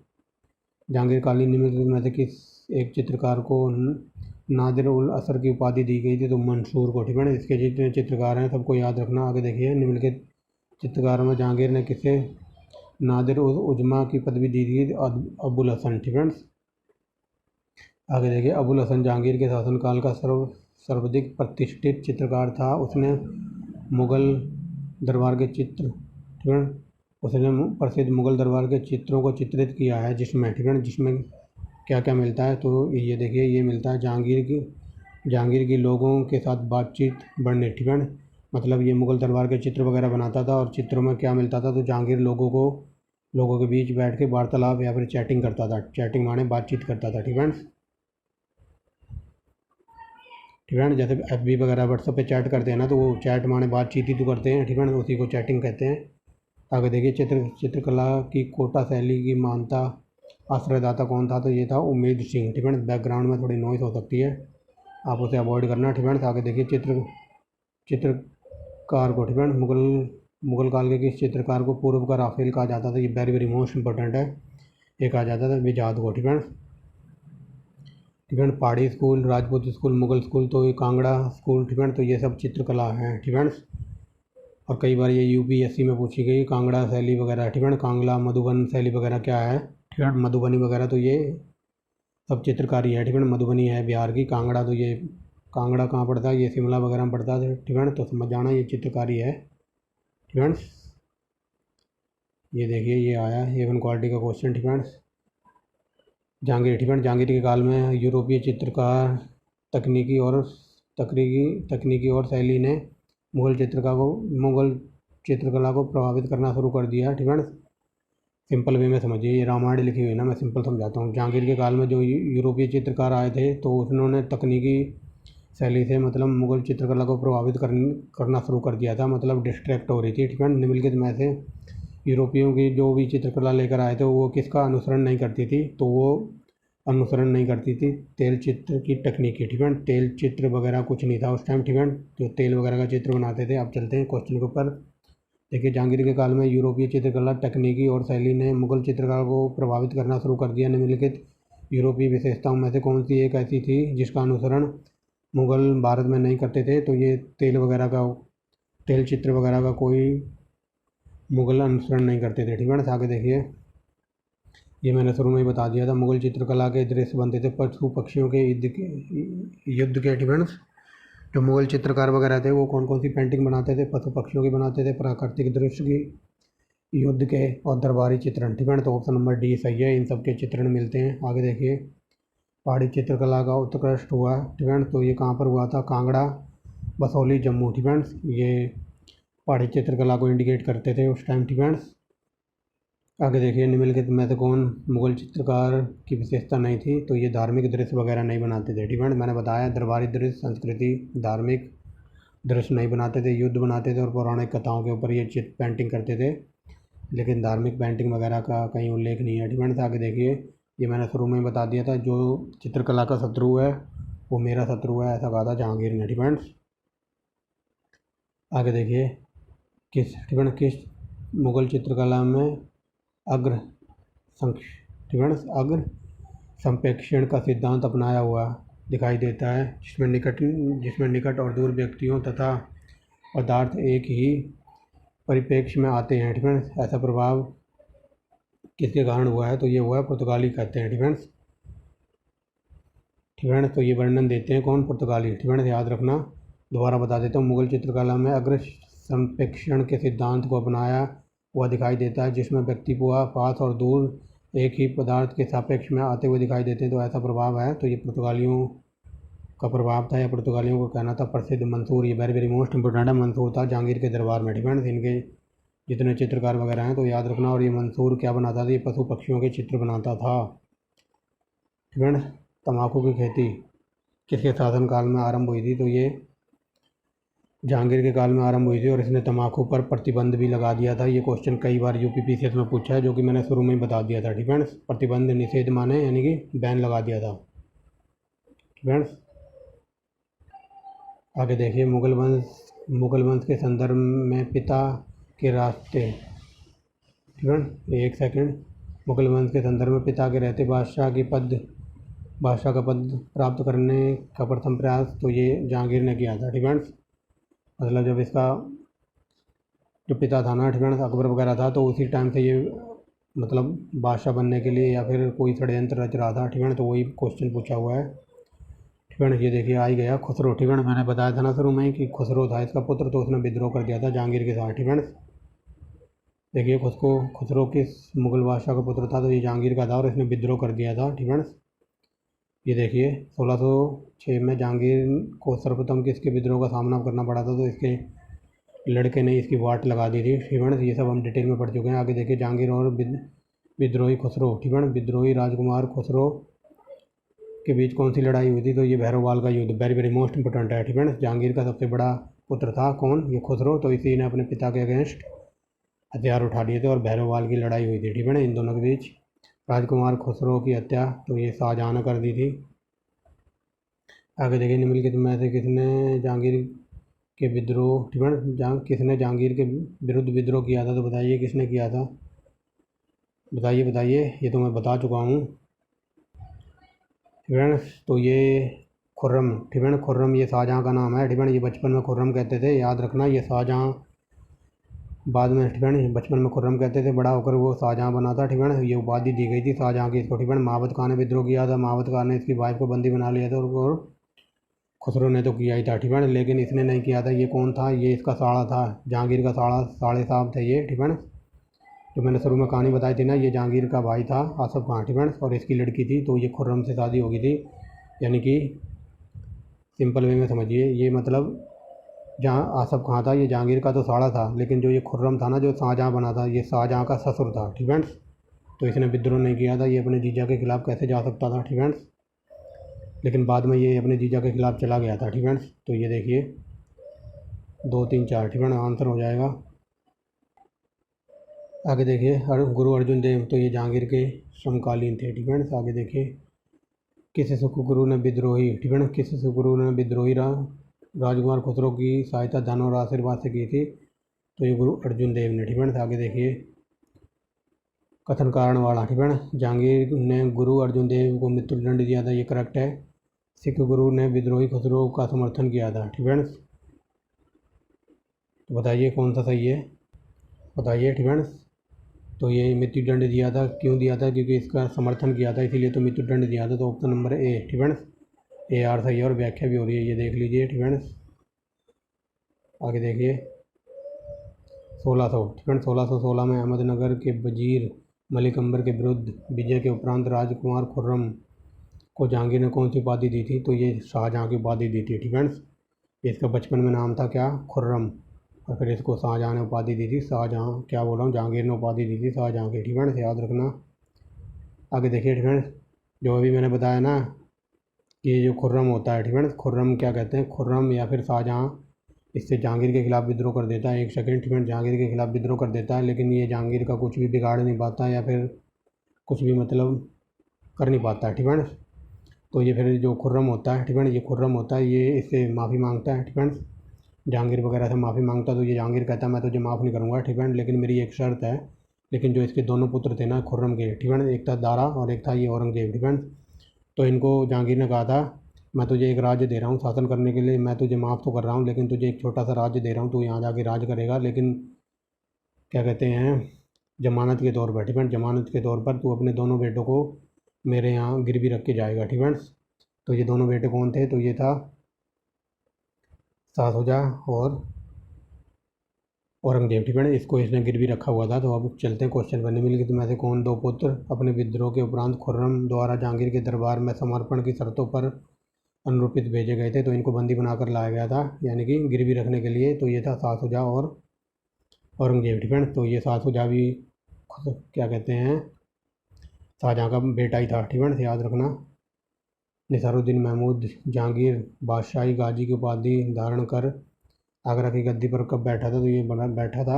जहांगीर कालीन निम्नलिखित में से किस एक चित्रकार को नादिर उल असर की उपाधि दी गई थी, तो मंसूर को, ठीक है। इसके जितने चित्रकार हैं सबको याद रखना। आगे देखिए, निम्नलिखित चित्रकारों में जहांगीर ने किसे नादिर उल उजमा की पदवी दी थी, अबुल हसन, ठीक है। आगे देखिए, अबुल हसन जहांगीर के शासनकाल का सर्वाधिक प्रतिष्ठित चित्रकार था। उसने मुगल दरबार के चित्र, ठीक है, उसने प्रसिद्ध मुगल दरबार के चित्रों को चित्रित किया है, जिसमें, ठीक है, जिसमें क्या क्या मिलता है, तो ये देखिए, ये मिलता है जहांगीर की लोगों के साथ बातचीत बढ़ने, ठीक है। मतलब ये मुगल दरबार के चित्र वगैरह बनाता था और चित्रों में क्या मिलता था, तो जहांगीर लोगों के बीच बैठ के वार्तालाप या फिर चैटिंग करता था। चैटिंग माने बातचीत करता था, ठीक है। ठीक है ना, जैसे FB वगैरह व्हाट्सएप पे चैट करते हैं ना, तो वो चैट माने बातचीत ही तो करते हैं, ठीक है ना, उसी को चैटिंग कहते हैं। आगे देखिए, चित्रकला की कोटा शैली की मान्यता आश्रयदाता कौन था, तो ये था उम्मीद सिंह, ठीक है ना। बैकग्राउंड में थोड़ी नॉइस हो सकती है, आप उसे अवॉइड करना, ठीक है ना। आगे देखिए, चित्रकार को, ठीक है, मुगल काल के किस चित्रकार को पूर्व का राफेल कहा जाता था, ये वेरी वेरी मोस्ट इंपॉर्टेंट है। ये कहा जाता था विजात को, ठीक है। ठीक है, पहाड़ी school, Rajput school, Mughal school, तो ये कांगड़ा स्कूल, ठीक है। तो ये सब चित्रकला हैं, ठीक है। और कई बार ये UPSC में पूछी गई कांगड़ा शैली वगैरह, ठीक है। कांगड़ा मधुबन शैली वगैरह क्या है, ठीक है, मधुबनी वगैरह, तो ये सब चित्रकारी है, ठीक है। मधुबनी है बिहार की, कांगड़ा, तो ये कांगड़ा कहाँ पड़ता है, ये शिमला वगैरह में पड़ता है, ठीक है। तो समझ जाना ये चित्रकारी है, ठीक है। ये देखिए, ये आया A1 क्वालिटी का क्वेश्चन, ठीक है। जहांगीर, ठीक है, जहांगीर के काल में यूरोपीय चित्रकार तकनीकी और शैली ने मुगल चित्रकला को प्रभावित करना शुरू कर दिया, ठीक है। सिंपल वे में समझिए, ये रामायण लिखी हुई है ना, मैं सिंपल समझाता हूँ। जहांगीर के काल में जो यूरोपीय चित्रकार आए थे, तो उन्होंने तकनीकी शैली से मतलब मुगल चित्रकला को प्रभावित करना शुरू कर दिया था, मतलब डिस्ट्रैक्ट हो रही थी, ठीक है। निम्नलिखित में से यूरोपियों की जो भी चित्रकला लेकर आए थे वो किसका अनुसरण नहीं करती थी, तो वो अनुसरण नहीं करती थी तेल चित्र की तकनीकी, ठीक है। तेल चित्र वगैरह कुछ नहीं था उस टाइम, ठीक है, जो तेल वगैरह का चित्र बनाते थे। अब चलते हैं क्वेश्चन के ऊपर। देखिए, जहांगीर के काल में यूरोपीय चित्रकला तकनीकी और शैली ने मुगल चित्रकला को प्रभावित करना शुरू कर दिया। निम्नलिखित यूरोपीय विशेषताओं में से कौन सी एक ऐसी थी जिसका अनुसरण मुगल भारत में नहीं करते थे, तो ये तेल चित्र वगैरह का कोई मुगल अनुसरण नहीं करते थे, ठीक है ना। आगे देखिए, ये मैंने शुरू में ही बता दिया था, मुगल चित्रकला के दृश्य बनते थे पशु पक्षियों के युद्ध के, ठीक है ना। जो मुगल चित्रकार वगैरह थे वो कौन कौन सी पेंटिंग बनाते थे, पशु पक्षियों की बनाते थे, प्राकृतिक दृश्य की, युद्ध के और दरबारी चित्रण, ठीक है ना। तो ऑप्शन नंबर D सही है, इन सब के चित्रण मिलते हैं। आगे देखिए, पहाड़ी चित्रकला का उत्कृष्ट हुआ, ठीक है, तो ये कहाँ पर हुआ था, कांगड़ा, बसौली, जम्मू, ठीक है। ये पहाड़ी चित्रकला को इंडिकेट करते थे उस टाइम। ठीक फ्रेंड्स, आगे देखिए निम्नलिखित में से कौन मुगल चित्रकार की विशेषता नहीं थी, तो ये धार्मिक दृश्य वगैरह नहीं बनाते थे। ठीक फ्रेंड्स, मैंने बताया दरबारी दृश्य, संस्कृति, धार्मिक दृश्य नहीं बनाते थे, युद्ध बनाते थे और पौराणिक कथाओं के ऊपर ये चित्र पेंटिंग करते थे, लेकिन धार्मिक पेंटिंग वगैरह का कहीं उल्लेख नहीं है। ठीक फ्रेंड्स, आगे देखिए, ये मैंने शुरू में बता दिया था, जो चित्रकला का शत्रु है वो मेरा शत्रु है, ऐसा कहा था जहांगीर ने। ठीक फ्रेंड्स, आगे देखिए, किस मुगल चित्रकला में अग्र अग्र संप्रेक्षण का सिद्धांत अपनाया हुआ दिखाई देता है, जिसमें निकट और दूर व्यक्तियों तथा पदार्थ एक ही परिप्रेक्ष्य में आते हैं। ठीक फ्रेंड्स, ऐसा प्रभाव किसके कारण हुआ है, तो ये हुआ है पुर्तगाली कहते हैं। ठीक फ्रेंड्स, तो ये वर्णन देते हैं कौन, पुर्तगाली। ठीक फ्रेंड्स, याद रखना, दोबारा बता देता हूँ, मुगल चित्रकला में अग्र संप्रेक्षण के सिद्धांत को अपनाया हुआ दिखाई देता है, जिसमें व्यक्ति पास और दूर एक ही पदार्थ के सापेक्ष में आते हुए दिखाई देते हैं, तो ऐसा प्रभाव है। तो ये पुर्तगालियों का प्रभाव था या पुर्तगालियों को कहना था। प्रसिद्ध मंसूर, ये वेरी वेरी मोस्ट इंपॉर्टेंट है, मंसूर था जहांगीर के दरबार में। ठीक फ्रेंड्स, इनके जितने चित्रकार वगैरह हैं तो याद रखना। और ये मंसूर क्या बनाता था, ये पशु पक्षियों के चित्र बनाता था। ठीक फ्रेंड्स, तम्बाकू की खेती किसके शासनकाल में आरंभ हुई थी, तो ये जहांगीर के काल में आरंभ हुई थी और इसने तम्बाकू पर प्रतिबंध भी लगा दिया था। ये क्वेश्चन कई बार यूपीपीसीएस में पूछा है, जो कि मैंने शुरू में ही बता दिया था। ठीक फ्रेंड्स, प्रतिबंध निषेध माने यानी कि बैन लगा दिया था। फ्रेंड्स, आगे देखिए, मुगल वंश के संदर्भ में पिता के रास्ते। ठीक है, एक सेकंड, मुगल वंश के संदर्भ में पिता के रहते बादशाह का पद प्राप्त करने का प्रथम प्रयास तो ये जहांगीर ने किया था। ठीक है, मतलब जब इसका जो पिता था ना, ठीक है, अकबर वगैरह था, तो उसी टाइम से ये मतलब बादशाह बनने के लिए या फिर कोई षड्यंत्र रच रहा था। ठीक है, तो वही क्वेश्चन पूछा हुआ है। ठीक है, ये देखिए आ ही गया खुसरो। ठीक है, मैंने बताया था ना शुरू में कि खुसरो था इसका पुत्र, तो उसने विद्रोह कर दिया था जहांगीर के साथ। ठीक है, देखिए खुसरो किस मुगल बादशाह का पुत्र था, तो ये जहांगीर का था और इसने विद्रोह कर दिया था। ठीक है, ये देखिए 1606 में जहांगीर को सर्वप्रथम किसके विद्रोह का सामना करना पड़ा था, तो इसके लड़के ने इसकी वाट लगा दी थी। ठीक है, ये सब हम डिटेल में पढ़ चुके हैं। आगे देखिए, जहांगीर और विद्रोही खुसरो। ठीक है, विद्रोही राजकुमार खुसरो के बीच कौन सी लड़ाई हुई थी, तो ये भैरववाल का युद्ध, वेरी वेरी मोस्ट इंपोर्टेंट है। ठीक है, जहांगीर का सबसे बड़ा पुत्र था कौन, ये खुसरो, तो इसी ने अपने पिता के अगेंस्ट हथियार उठा लिए थे और भैरववाल की लड़ाई हुई थी। ठीक है, इन दोनों के बीच। राजकुमार खुसरो की हत्या तो ये शाहजहाँ ने कर दी थी। आगे देखिए, निम्नलिखित में से किसने जहांगीर के विद्रोह, ठीक है, किसने जहांगीर के विरुद्ध विद्रोह किया था, तो बताइए किसने किया था, बताइए। ये तो मैं बता चुका हूँ। ठीक है, तो ये खुर्रम। ठीक है, खुर्रम ये शाहजहाँ का नाम है। ठीक है, ये बचपन में खुर्रम कहते थे, याद रखना, ये शाहजहाँ बाद में। ठीक है, बचपन में खुर्रम कहते थे, बड़ा होकर वो शाहजहाँ बना था। ठीक है, ये उपाधि दी गई थी शाहजहाँ की इसको। ठीक है, महाबत खान ने विद्रोह किया था, महाबत खान ने इसकी वाइफ को बंदी बना लिया था और खुसरो ने तो किया ही था। ठीक है, लेकिन इसने नहीं किया था। ये कौन था, ये इसका साड़ा था, जहांगीर का साड़े साहब थे ये। ठीक है, जो मैंने शुरू में कहानी बताई थी ना, ये जहांगीर का भाई था आसफ खान। ठीक है, और इसकी लड़की थी, तो ये खुर्रम से शादी हो गई थी, यानी कि सिंपल वे में समझिए, ये मतलब जहाँ आसफ खां था ये जहांगीर का तो साड़ा था, लेकिन जो ये खुर्रम था ना, जो शाहजहाँ बना था, ये शाहजहाँ का ससुर था। ठीक है, तो इसने विद्रोह नहीं किया था, ये अपने जीजा के खिलाफ कैसे जा सकता था। ठीक है, लेकिन बाद में ये अपने जीजा के खिलाफ चला गया था। ठीक है, तो ये देखिए 2 3 4। ठीक है, आंसर हो जाएगा। आगे देखिए, गुरु अर्जुन देव, तो ये जहांगीर के समकालीन थे। ठीक है, आगे देखिए, किस सुखगुरु ने विद्रोही, ठीक है, किस सुखगुरु ने विद्रोही राजकुमार खुसरो की सहायता धन और आशीर्वाद से की थी, तो ये गुरु अर्जुन देव ने। ठीक है, आगे देखिए, कथन कारण वाला। ठीक है, जहांगीर ने गुरु अर्जुन देव को मृत्युदंड दिया था, ये करेक्ट है। सिख गुरु ने विद्रोही खुसरो का समर्थन किया था। ठीक है, तो बताइए कौन सा सही है, बताइए। ठीक है, तो ये मृत्युदंड दिया था, क्यों दिया था, क्योंकि इसका समर्थन किया था, इसीलिए तो मृत्युदंड दिया था, तो ऑप्शन नंबर ए। ठीक है, ए आर सही है और व्याख्या भी हो रही है, ये देख लीजिए। ठीक है, आगे देखिए 1600। ठीक है, 1616 में अहमदनगर के वजीर मलिक अंबर के विरुद्ध विजय के उपरांत राजकुमार खुर्रम को जहांगीर ने कौन सी उपाधि दी थी, तो ये शाहजहाँ की उपाधि दी थी। ठीक है, इसका बचपन में नाम था क्या, खुर्रम। और फिर इसको शाहजहाँ ने उपाधि दी थी, शाहजहाँ क्या बोल रहा हूँ, जहांगीर ने उपाधि दी थी शाहजहाँ की, ठीक है ना, याद रखना। आगे देखिए, ठीक है, जो अभी मैंने बताया ना कि ये जो खुर्रम होता है, ठीक है ना, खुर्रम क्या कहते हैं, खुर्रम या फिर शाहजहाँ इससे जहांगीर के खिलाफ़ विद्रोह कर देता है। एक सेकेंड, ठीक है, जहांगीर के खिलाफ़ विद्रोह कर देता है, लेकिन ये जहांगीर का कुछ भी बिगाड़ नहीं पाता या फिर कुछ भी मतलब कर नहीं पाता है, ठीक है ना। तो ये फिर जो खुर्रम होता है, ठीक है ना, ये खुर्रम होता है, ये इससे माफ़ी मांगता है, ठीक है ना, जहांगीर वगैरह से माफ़ी मांगता है। तो ये जहांगीर कहता है मैं तुझे माफ़ नहीं करूँगा, ठीक है, लेकिन मेरी एक शर्त है। लेकिन जो इसके दोनों पुत्र थे ना खुर्रम के, ठीक है ना, एक था दारा और एक था ये औरंगजेब, ठीक है, तो इनको जहांगीर ने कहा था मैं तुझे एक राज्य दे रहा हूँ शासन करने के लिए, मैं तुझे माफ़ तो कर रहा हूँ लेकिन तुझे एक छोटा सा राज्य दे रहा हूँ, तू यहाँ जाके राज करेगा, लेकिन क्या कहते हैं, जमानत के तौर पर, ठीक है, जमानत के तौर पर तू अपने दोनों बेटों को मेरे यहाँ गिरवी रख के जाएगा, ठीक है। तो ये दोनों बेटे कौन थे, तो ये था शाहशुजा और औरंगजेब, ठीक है ना, इसको इसने गिरवी रखा हुआ था। तो अब चलते हैं क्वेश्चन पर। निम्नलिखित में से कौन दो पुत्र अपने विद्रोह के उपरांत खुर्रम द्वारा जहांगीर के दरबार में समर्पण की शर्तों पर अनुरूपित भेजे गए थे। तो इनको बंदी बनाकर लाया गया था, यानी कि गिरवी रखने के लिए। तो ये था शाहशुजा और औरंगजेब, ठीक है ना। तो ये शाहशुजा भी क्या कहते हैं, शाहजहाँ का बेटा ही था, ठीक है ना, याद रखना। निसारुद्दीन महमूद जहांगीर बादशाही गाजी की उपाधि धारण कर आगरा की गद्दी पर कब बैठा था, तो ये बना बैठा था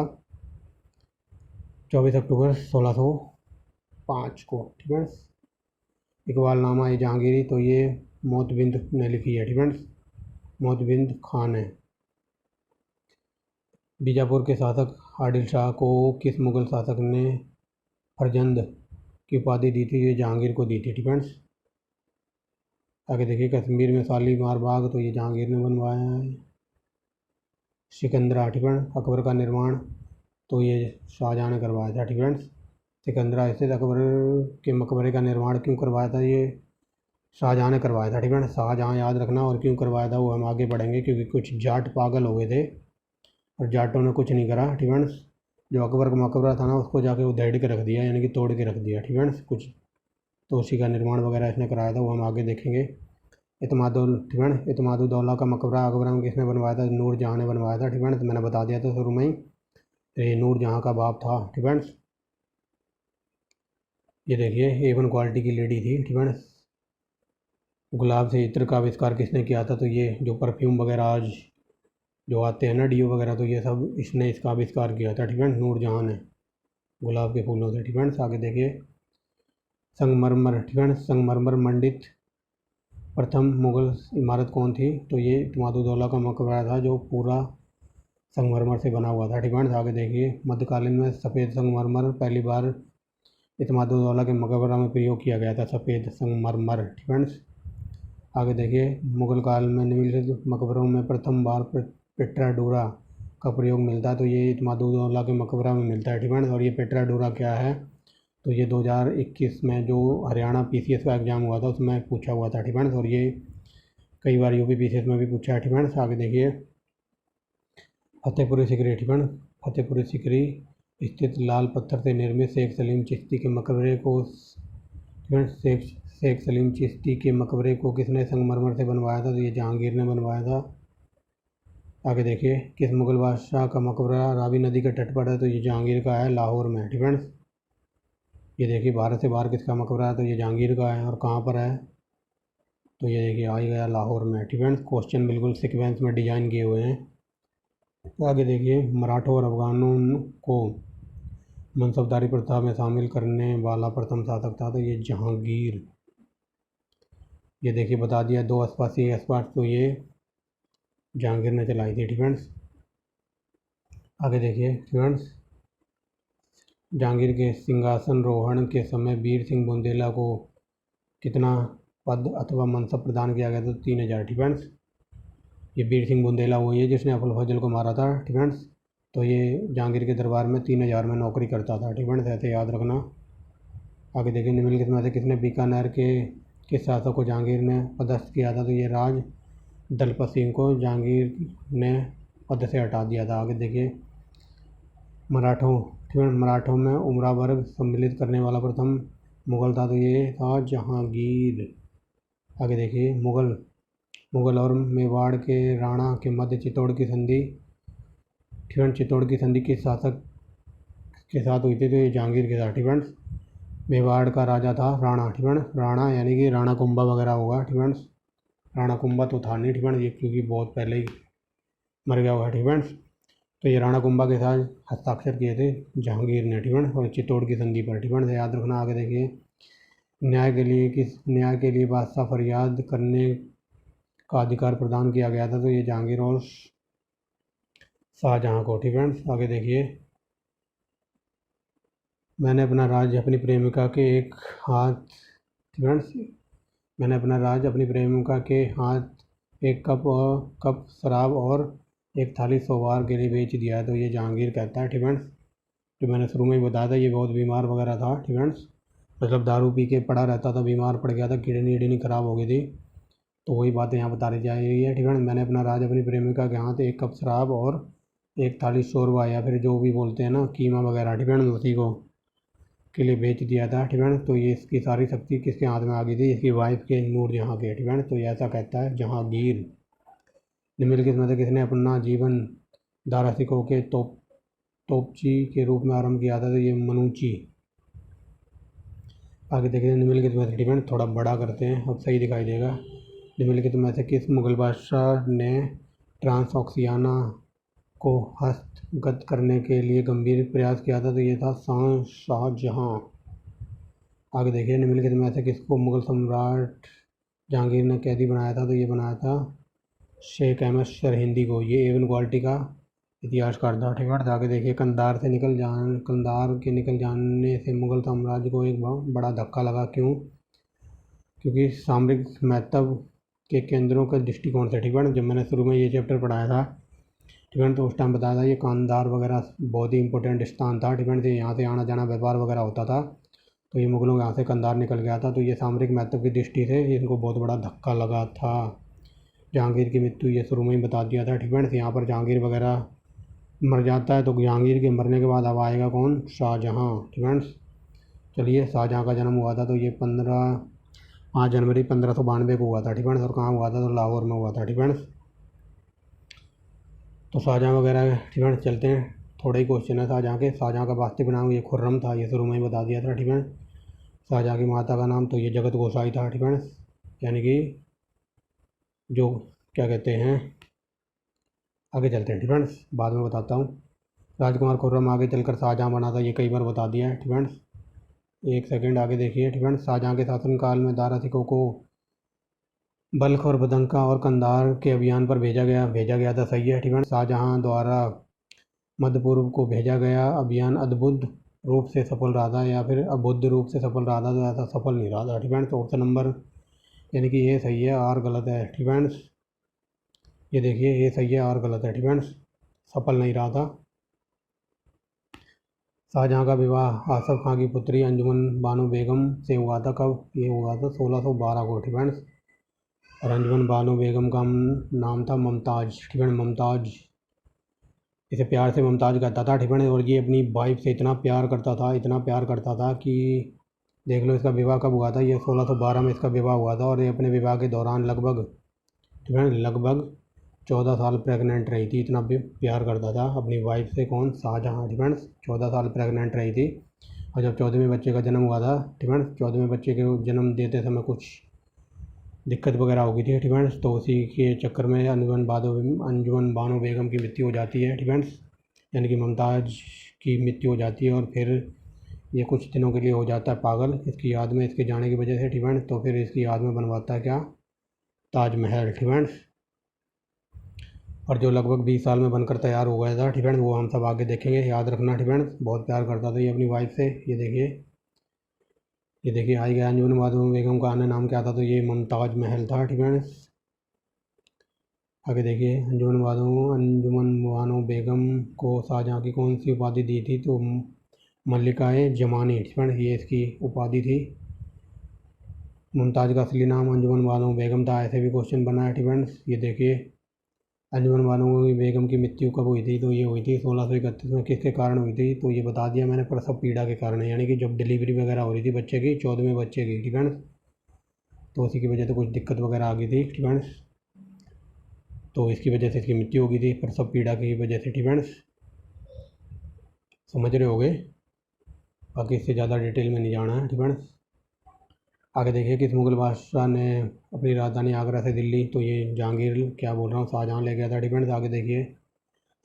24 अक्टूबर 1605 को, ठीक है। इकबालनामा ए जहांगीरी, तो ये मोतबिंद ने लिखी है, ठीक है, मोतबिंद खान है। बीजापुर के शासक आदिल शाह को किस मुग़ल शासक ने फरजंद की उपाधि दी थी, ये जहांगीर को दी थी, ठीक है। आगे देखिए, कश्मीर में शालीमार बाग, तो ये जहांगीर ने बनवाया है। सिकंदरा, ठीक है, अकबर का निर्माण, तो ये शाहजहाँ ने करवाया था, ठीक है। सिकंदरा स्थित अकबर के मकबरे का निर्माण क्यों करवाया था, ये शाहजहाँ ने करवाया था, ठीक है। शाहजहाँ याद रखना, और क्यों करवाया था वो हम आगे पढ़ेंगे, क्योंकि कुछ जाट पागल हो गए थे और जाटों ने कुछ नहीं करा, ठीक है। जो अकबर का मकबरा था ना उसको जाके उधेड़ के रख दिया, यानी कि तोड़ के रख दिया, ठीक है कुछ। तो उसी का निर्माण वगैरह इसने कराया था, वो हम आगे देखेंगे। इतमादुल, ठीक है, इतमादुद्दौला का मकबरा आगरा में किसने बनवाया था, नूरजहाँ ने बनवाया था, ठीक है। तो मैंने बता दिया था शुरू में ही, ये नूरजहाँ का बाप था, ठीक है। ये देखिए A1 क्वालिटी की लेडी थी, ठीक है। गुलाब से इत्र का आविष्कार किसने किया था, तो ये जो परफ्यूम वगैरह आज जो आते हैं ना डीओ वगैरह, तो ये सब इसने इसका आविष्कार किया था, ठीक है, नूरजहाँ ने, गुलाब के फूलों से, ठीक है। आगे देखिए, संगमरमर, ठीक है, संगमरमर मंडित प्रथम मुगल इमारत कौन थी, तो ये इत्मादुद्दौला का मकबरा था जो पूरा संगमरमर से बना हुआ था, ठीक है। आगे देखिए, मध्यकालीन में सफ़ेद संगमरमर पहली बार इत्मादुद्दौला के मकबरा में प्रयोग किया गया था, सफ़ेद संगमरमर, ठीक है। आगे देखिए, मुगल काल में निम्नलिखित मकबरों में प्रथम बार पेट्राडोरा का प्रयोग मिलता है, तो ये इत्मादुद्दौला के मकबरा में मिलता है, ठीक है। और ये पेट्राडोरा क्या है, तो ये 2021 में जो हरियाणा PCS का एग्ज़ाम हुआ था उसमें पूछा हुआ था, ठीक है। और ये कई बार UP PCS में भी पूछा है, ठीक है। आगे देखिए, फतेहपुरी सिकरी, ठीक है, फतेहपुरी सिकरी स्थित लाल पत्थर से निर्मित शेख सलीम चिश्ती के मकबरे को, ठीक है, शेख सलीम चिश्ती के मकबरे को किसने संगमरमर से बनवाया था, तो ये जहांगीर ने बनवाया था। आगे देखिए, किस मुगल बादशाह का मकबरा रावी नदी के तट पर है, तो ये जहांगीर का है, लाहौर में, ठीक है। ये देखिए, भारत से बाहर किसका मकबरा है, तो ये जहांगीर का है, और कहाँ पर है, तो ये देखिए आ ही गया लाहौर में, ठीक है। क्वेश्चन बिल्कुल सीक्वेंस में डिजाइन किए हुए हैं। आगे देखिए, मराठों और अफगानों को मनसबदारी प्रथा में शामिल करने वाला प्रथम शासक था, तो ये जहांगीर। ये देखिए बता दिया, 2 अस्पासी अस्पाट, तो ये जहांगीर ने चलाई थी, ठीक है। आगे देखिए फ्रेंड्स, जहांगीर के सिंहासनरोहण के समय वीर सिंह बुंदेला को कितना पद अथवा मनसब प्रदान किया गया था, तो 3000, ठीक है। ये वीर सिंह बुंदेला वही है जिसने अबुल फजल को मारा था, ठीक है। तो ये जहांगीर के दरबार में 3000 में नौकरी करता था, ठीक है, ऐसे याद रखना। आगे देखिए, निम्नलिखित में से किसने बीकानेर के किस शासक को जहांगीर ने पदस्थ किया था, तो ये राज दलपत सिंह को जहांगीर ने पद से हटा दिया था। आगे देखिए, मराठों, ठीक है, मराठों में उमरा वर्ग सम्मिलित करने वाला प्रथम मुगल था, तो ये था जहांगीर। आगे देखिए, मुगल और मेवाड़ के राणा के मध्य चित्तौड़ की संधि फ्रेंड्स चित्तौड़ की संधि किस शासक के साथ हुई थी? तो ये जहांगीर के साथ फ्रेंड्स। मेवाड़ का राजा था राणा फ्रेंड्स। राणा यानी कि राणा कुंभा वगैरह होगा फ्रेंड्स। राणा कुंभा तो था नहीं फ्रेंड्स, ये क्योंकि बहुत पहले ही मर गया हुआ फ्रेंड्स। तो ये राणा कुंभा के साथ हस्ताक्षर किए थे जहांगीर ने फ्रेंड्स, और चित्तौड़ की संधि पर फ्रेंड्स, याद रखना। आगे देखिए, न्याय के लिए बादशाह फरियाद करने का अधिकार प्रदान किया गया था? तो ये जहांगीर और शाहजहाँ को फ्रेंड्स। आगे देखिए, मैंने अपना राज अपनी प्रेमिका के एक हाथ फ्रेंड्स, मैंने अपना राज अपनी प्रेमिका के हाथ एक कप शराब और एक थाली सोमवार के लिए बेच दिया है? तो ये जहांगीर कहता है फ्रेंड्स। जो मैंने शुरू में ही बताया था, ये बहुत बीमार वगैरह था फ्रेंड्स, मतलब दारू पी के पड़ा रहता था, बीमार पड़ गया था, किडनी खराब हो गई थी। तो वही बातें यहाँ बता रही जा रही है फ्रेंड्स। मैंने अपना राज अपनी प्रेमिका के हाथ एक कप शराब और एक थाली शोरबा, या फिर जो भी बोलते हैं ना कीमा वगैरह फ्रेंड्स, उसी को के लिए बेच दिया था फ्रेंड्स। तो ये इसकी सारी शक्ति किसके हाथ में आ गई थी? इसकी वाइफ के नूरजहाँ के फ्रेंड्स। तो ये ऐसा कहता है जहांगीर। निम्नलिखित में से किसने अपना जीवन दारा सिकोह के तोपची के रूप में आरंभ किया था? तो ये मनुची। आगे देखते हैं, निम्नलिखित में से फ्रेंड्स थोड़ा बड़ा करते हैं, अब सही दिखाई देगा। निम्नलिखित में से किस मुगल बादशाह ने ट्रांसऑक्सियाना को हस्तगत करने के लिए गंभीर प्रयास किया था? तो ये था शाहजहाँ। आगे देखिए, निम्नलिखित में से किसको मुगल सम्राट जहांगीर ने कैदी बनाया था? तो ये बनाया था शेख अहमद सरहिंदी को। ये एवन क्वालिटी का इतिहासकार था फ्रेंड्स। आगे देखिए, कंधार के निकल जाने से मुगल साम्राज्य को एक बड़ा धक्का लगा। क्यों? क्योंकि सामरिक महत्व के केंद्रों के दृष्टिकोण से फ्रेंड्स। जब मैंने शुरू में ये चैप्टर पढ़ाया था फ्रेंड्स, तो उस टाइम बताया था ये कंधार वगैरह बहुत ही इंपॉर्टेंट स्थान था फ्रेंड्स, यहाँ से आना जाना व्यापार वगैरह होता था। तो ये मुगलों के यहाँ से कंधार निकल गया था। तो ये सामरिक महत्व की दृष्टि से इनको बहुत बड़ा धक्का लगा था। जहांगीर की मृत्यु ये शुरू में ही बता दिया था फ्रेंड्स। यहाँ पर जहांगीर वगैरह मर जाता है, तो जहांगीर के मरने के बाद अब आएगा कौन? शाहजहाँ फ्रेंड्स। चलिए, शाहजहाँ का जन्म हुआ था तो ये 5 जनवरी 1592 को हुआ था फ्रेंड्स। और कहाँ हुआ था? तो लाहौर में हुआ था फ्रेंड्स। तो शाहजहाँ वगैरह फ्रेंड्स चलते हैं, थोड़े ही क्वेश्चन है शाहजहाँ के। शाहजहाँ का वास्तविक नाम ये खुर्रम था, ये शुरू में ही बता दिया था फ्रेंड्स। शाहजहाँ की माता का नाम तो ये जगत गोसाई था फ्रेंड्स, यानी कि जो क्या कहते हैं, आगे चलते हैं फ्रेंड्स, बाद में बताता हूँ। राजकुमार खुर्रम आगे चलकर शाहजहाँ बना था, ये कई बार बता दिया है फ्रेंड्स। एक सेकंड आगे देखिए फ्रेंड्स, शाहजहाँ के शासनकाल में दारा सिकोह को बल्ख और बदंका और कंधार के अभियान पर भेजा गया था। सही है फ्रेंड्स। शाहजहाँ द्वारा मध्य पूर्व को भेजा गया अभियान अद्भुत रूप से सफल रहा था या फिर अबुद्ध रूप से सफल रहा था? तो ऐसा सफल नहीं रहा था फ्रेंड्स। तो ऑप्शन नंबर यानी कि ये सही है, आर गलत है फ्रेंड्स। ये देखिए, ये सही है, आर गलत है फ्रेंड्स, सफल नहीं रहा था। शाहजहाँ का विवाह आसफ खां की पुत्री अंजुमन बानो बेगम से हुआ था। कब? ये हुआ था 1612 को फ्रेंड्स। और अंजुमन बानो बेगम का नाम था मुमताज़ फ्रेंड्स। मुमताज़, इसे प्यार से मुमताज़ कहता था फ्रेंड्स। और ये अपनी वाइफ से इतना प्यार करता था कि देख लो इसका विवाह कब हुआ था? ये 1612 में इसका विवाह हुआ था। और ये अपने विवाह के दौरान लगभग 14 साल प्रेग्नेंट रही थी। इतना भी प्यार करता था अपनी वाइफ से। कौन? शाहजहाँ फ्रेंड्स। 14 साल प्रेग्नेंट रही थी। और जब 14वें बच्चे का जन्म हुआ था फ्रेंड्स, 14वें बच्चे के जन्म देते समय कुछ दिक्कत वगैरह हो गई थी फ्रेंड्स। तो उसी के चक्कर में अंजुमन बानो बेगम की मृत्यु हो जाती है फ्रेंड्स, यानी कि मुमताज़ की मृत्यु हो जाती है। और फिर ये कुछ दिनों के लिए हो जाता है पागल इसकी याद में, इसके जाने की वजह से फ्रेंड्स। तो फिर इसकी याद में बनवाता है क्या? ताजमहल फ्रेंड्स। और जो लगभग 20 साल में बनकर तैयार हो गया था फ्रेंड्स, वो हम सब आगे देखेंगे। याद रखना फ्रेंड्स, बहुत प्यार करता था ये अपनी वाइफ से। ये देखिए आई गया अंजुमन बानो बेगम का अन्य नाम क्या था? तो ये मुमताज़ महल था फ्रेंड्स। आगे देखिए, अंजुमन बानो बेगम को शाहजहाँ की कौन सी उपाधि दी थी? तो मल्लिकाए जमानी फ्रेंड्स, ये इसकी उपाधि थी। मुमताज़ का असली नाम अंजुमन बानो बेगम था, ऐसे भी क्वेश्चन बना है फ्रेंड्स। ये देखिए, अंजुमन बानो बेगम की मृत्यु कब हुई थी? तो ये हुई थी 1631 में। किसके कारण हुई थी? तो ये बता दिया मैंने, प्रसव पीड़ा के कारण, यानी कि जब डिलीवरी वगैरह हो रही थी बच्चे की, 14वें बच्चे की फ्रेंड्स, तो उसी की वजह से कुछ दिक्कत वगैरह आ गई थी फ्रेंड्स। तो इसकी वजह से इसकी मृत्यु हो गई थी, प्रसव पीड़ा की वजह से फ्रेंड्स। समझ रहे होगे। बाकी इससे ज़्यादा डिटेल में नहीं जाना है फ्रेंड्स। आगे देखिए किस मुग़ल बादशाह ने अपनी राजधानी आगरा से दिल्ली, तो ये जहांगीर क्या बोल रहा हूँ, शाहजहाँ ले गया था फ्रेंड्स। आगे देखिए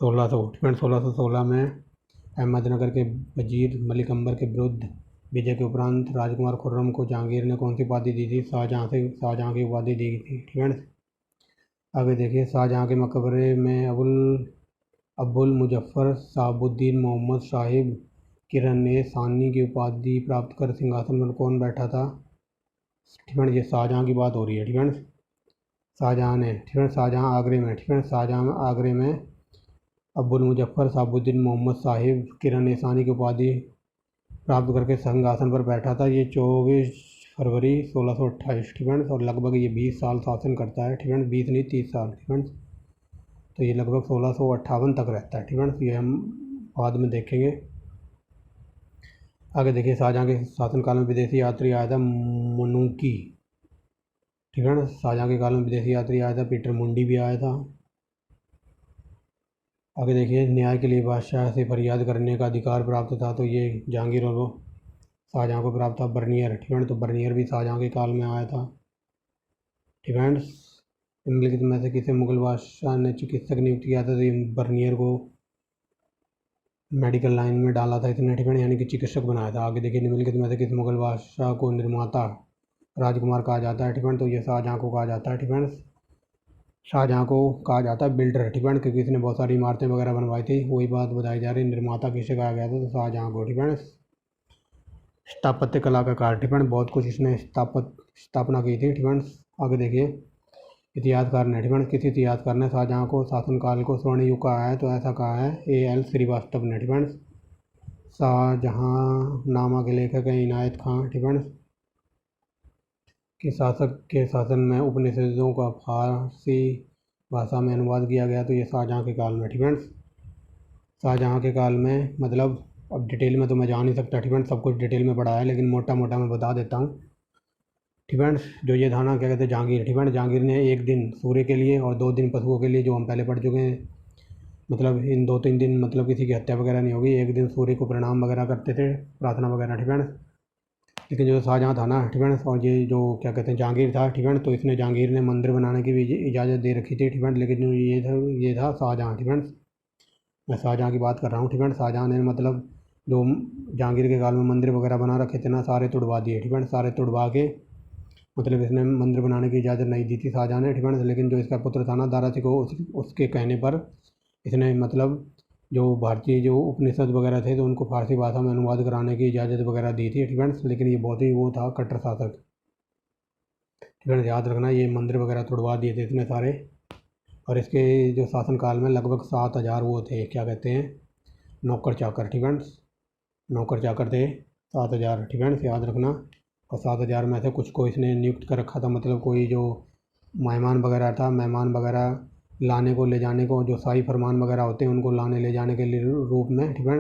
1616 में अहमदनगर के वजीर मलिक अंबर के विरुद्ध विजय के उपरांत राजकुमार खुर्रम को जहांगीर ने कौन सी उपाधि दी थी? शाहजहाँ की उपाधि दी थी फ्रेंड्स। आगे देखिए शाहजहाँ के मकबरे में अबुल मुजफ्फर साहबुद्दीन मोहम्मद साहिब किरण सानी की उपाधि प्राप्त कर सिंहासन पर कौन बैठा था? फ्रेंड्स ये शाहजहाँ की बात हो रही है फ्रेंड्स। शाहजहाँ ने शाहजहाँ आगरे में शाहजहाँ आगरे में अबुल मुजफ्फर साहबुद्दीन मोहम्मद साहिब किरण सानी की उपाधि प्राप्त करके सिंहासन पर बैठा था। ये 24 फरवरी 1628 फ्रेंड्स, और लगभग ये 20 साल शासन करता है फ्रेंड्स, 20 नहीं 30 साल फ्रेंड्स। तो ये लगभग 1658 तक रहता है फ्रेंड्स, ये हम बाद में देखेंगे। आगे देखिए शाहजहाँ के शासनकाल में विदेशी यात्री आया था मनुकी, ठीक है ना। शाहजहाँ के काल में विदेशी यात्री आया था, पीटर मुंडी भी आया था। आगे देखिए न्याय के लिए बादशाह से फरियाद करने का अधिकार प्राप्त था, तो ये जहांगीर और शाहजहाँ को प्राप्त था। बर्नियर, ठीक है, तो बर्नियर भी शाहजहाँ के काल में आया था। फ्रेंड्स निम्नलिखित में से किसे मुगल बादशाह ने चिकित्सक नियुक्त किया था? तो ये बर्नियर को मेडिकल लाइन में डाला था इसने, ठीक है, यानी कि चिकित्सक बनाया था। आगे देखिए निम्नलिखित में से किस मुगल बादशाह को निर्माता राजकुमार कहा जाता है? ठीक है, तो ये शाहजहाँ को कहा जाता है। ठीक है, शाहजहाँ को कहा जाता है बिल्डर, ठीक है, क्योंकि इसने बहुत सारी इमारतें वगैरह बनवाई थी। वही बात बताई जा रही, निर्माता किसे कहा गया था? तो शाहजहाँ को, ठीक है। स्थापत्य कला का कार्य, ठीक है, बहुत कुछ इसने स्थापना की थी। ठीक है, आगे देखिए इतिहासकार ने, ठीक है, किसी इतिहासकार ने शाहजहाँ को शासनकाल को स्वर्ण युग कहा है? तो ऐसा कहा है A.L. श्रीवास्तव ने। ठीक है, शाहजहाँ नामा के लेखक हैं इनायत खां, ठीक है, कि शासक के शासन में उपनिषदों का फारसी भाषा में अनुवाद किया गया, तो ये शाहजहाँ के काल में। ठीक है, शाहजहाँ के काल में मतलब अब डिटेल में तो मैं जा नहीं सकता, ठीक है, सब कुछ डिटेल में पढ़ा है, लेकिन मोटा मोटा मैं बता देता हूँ। ठीक है, जो ये था ना क्या कहते हैं जहांगीर, ठीक है, जहांगीर ने एक दिन सूर्य के लिए और 2 दिन पशुओं के लिए, जो हम पहले पढ़ चुके हैं, मतलब इन 2-3 दिन मतलब किसी की हत्या वगैरह नहीं होगी, एक दिन सूर्य को प्रणाम वगैरह करते थे, प्रार्थना वगैरह। ठीक है, लेकिन जो शाहजहाँ था ना, ठीक है, और ये जो क्या कहते हैं जहांगीर था, ठीक है, तो इसने जहांगीर ने मंदिर बनाने की भी इजाज़त दे रखी थी। ठीक है, लेकिन ये था शाहजहाँ, ठीक है, मैं शाहजहाँ की बात कर रहा हूँ। ठीक है, शाहजहाँ ने मतलब जो जहांगीर के काल में मंदिर वगैरह बना रखे थे ना, सारे तुड़वा दिए। ठीक है, सारे तुड़वा के मतलब इसने मंदिर बनाने की इजाज़त नहीं दी थी शाहजहाँ ने। ठीक है, लेकिन जो इसका पुत्र था ना दारासिंह को, उसके कहने पर इसने मतलब जो भारतीय जो उपनिषद वगैरह थे तो उनको फारसी भाषा में अनुवाद कराने की इजाज़त वगैरह दी थी। ठीक है, लेकिन ये बहुत ही वो था कट्टर शासक। ठीक है, याद रखना ये मंदिर वगैरह तुड़वा दिए थे इतने सारे। और इसके जो शासनकाल में लगभग 7,000 वो थे, क्या कहते हैं, नौकर चाकर। ठीक है, नौकर चाकर थे 7,000। ठीक है, याद रखना। और 7,000 में से कुछ को इसने नियुक्त कर रखा था, मतलब कोई जो मेहमान वगैरह था, मेहमान वगैरह लाने को ले जाने को, जो शाही फरमान वगैरह होते हैं उनको लाने ले जाने के लिए रूप में, ठीक है,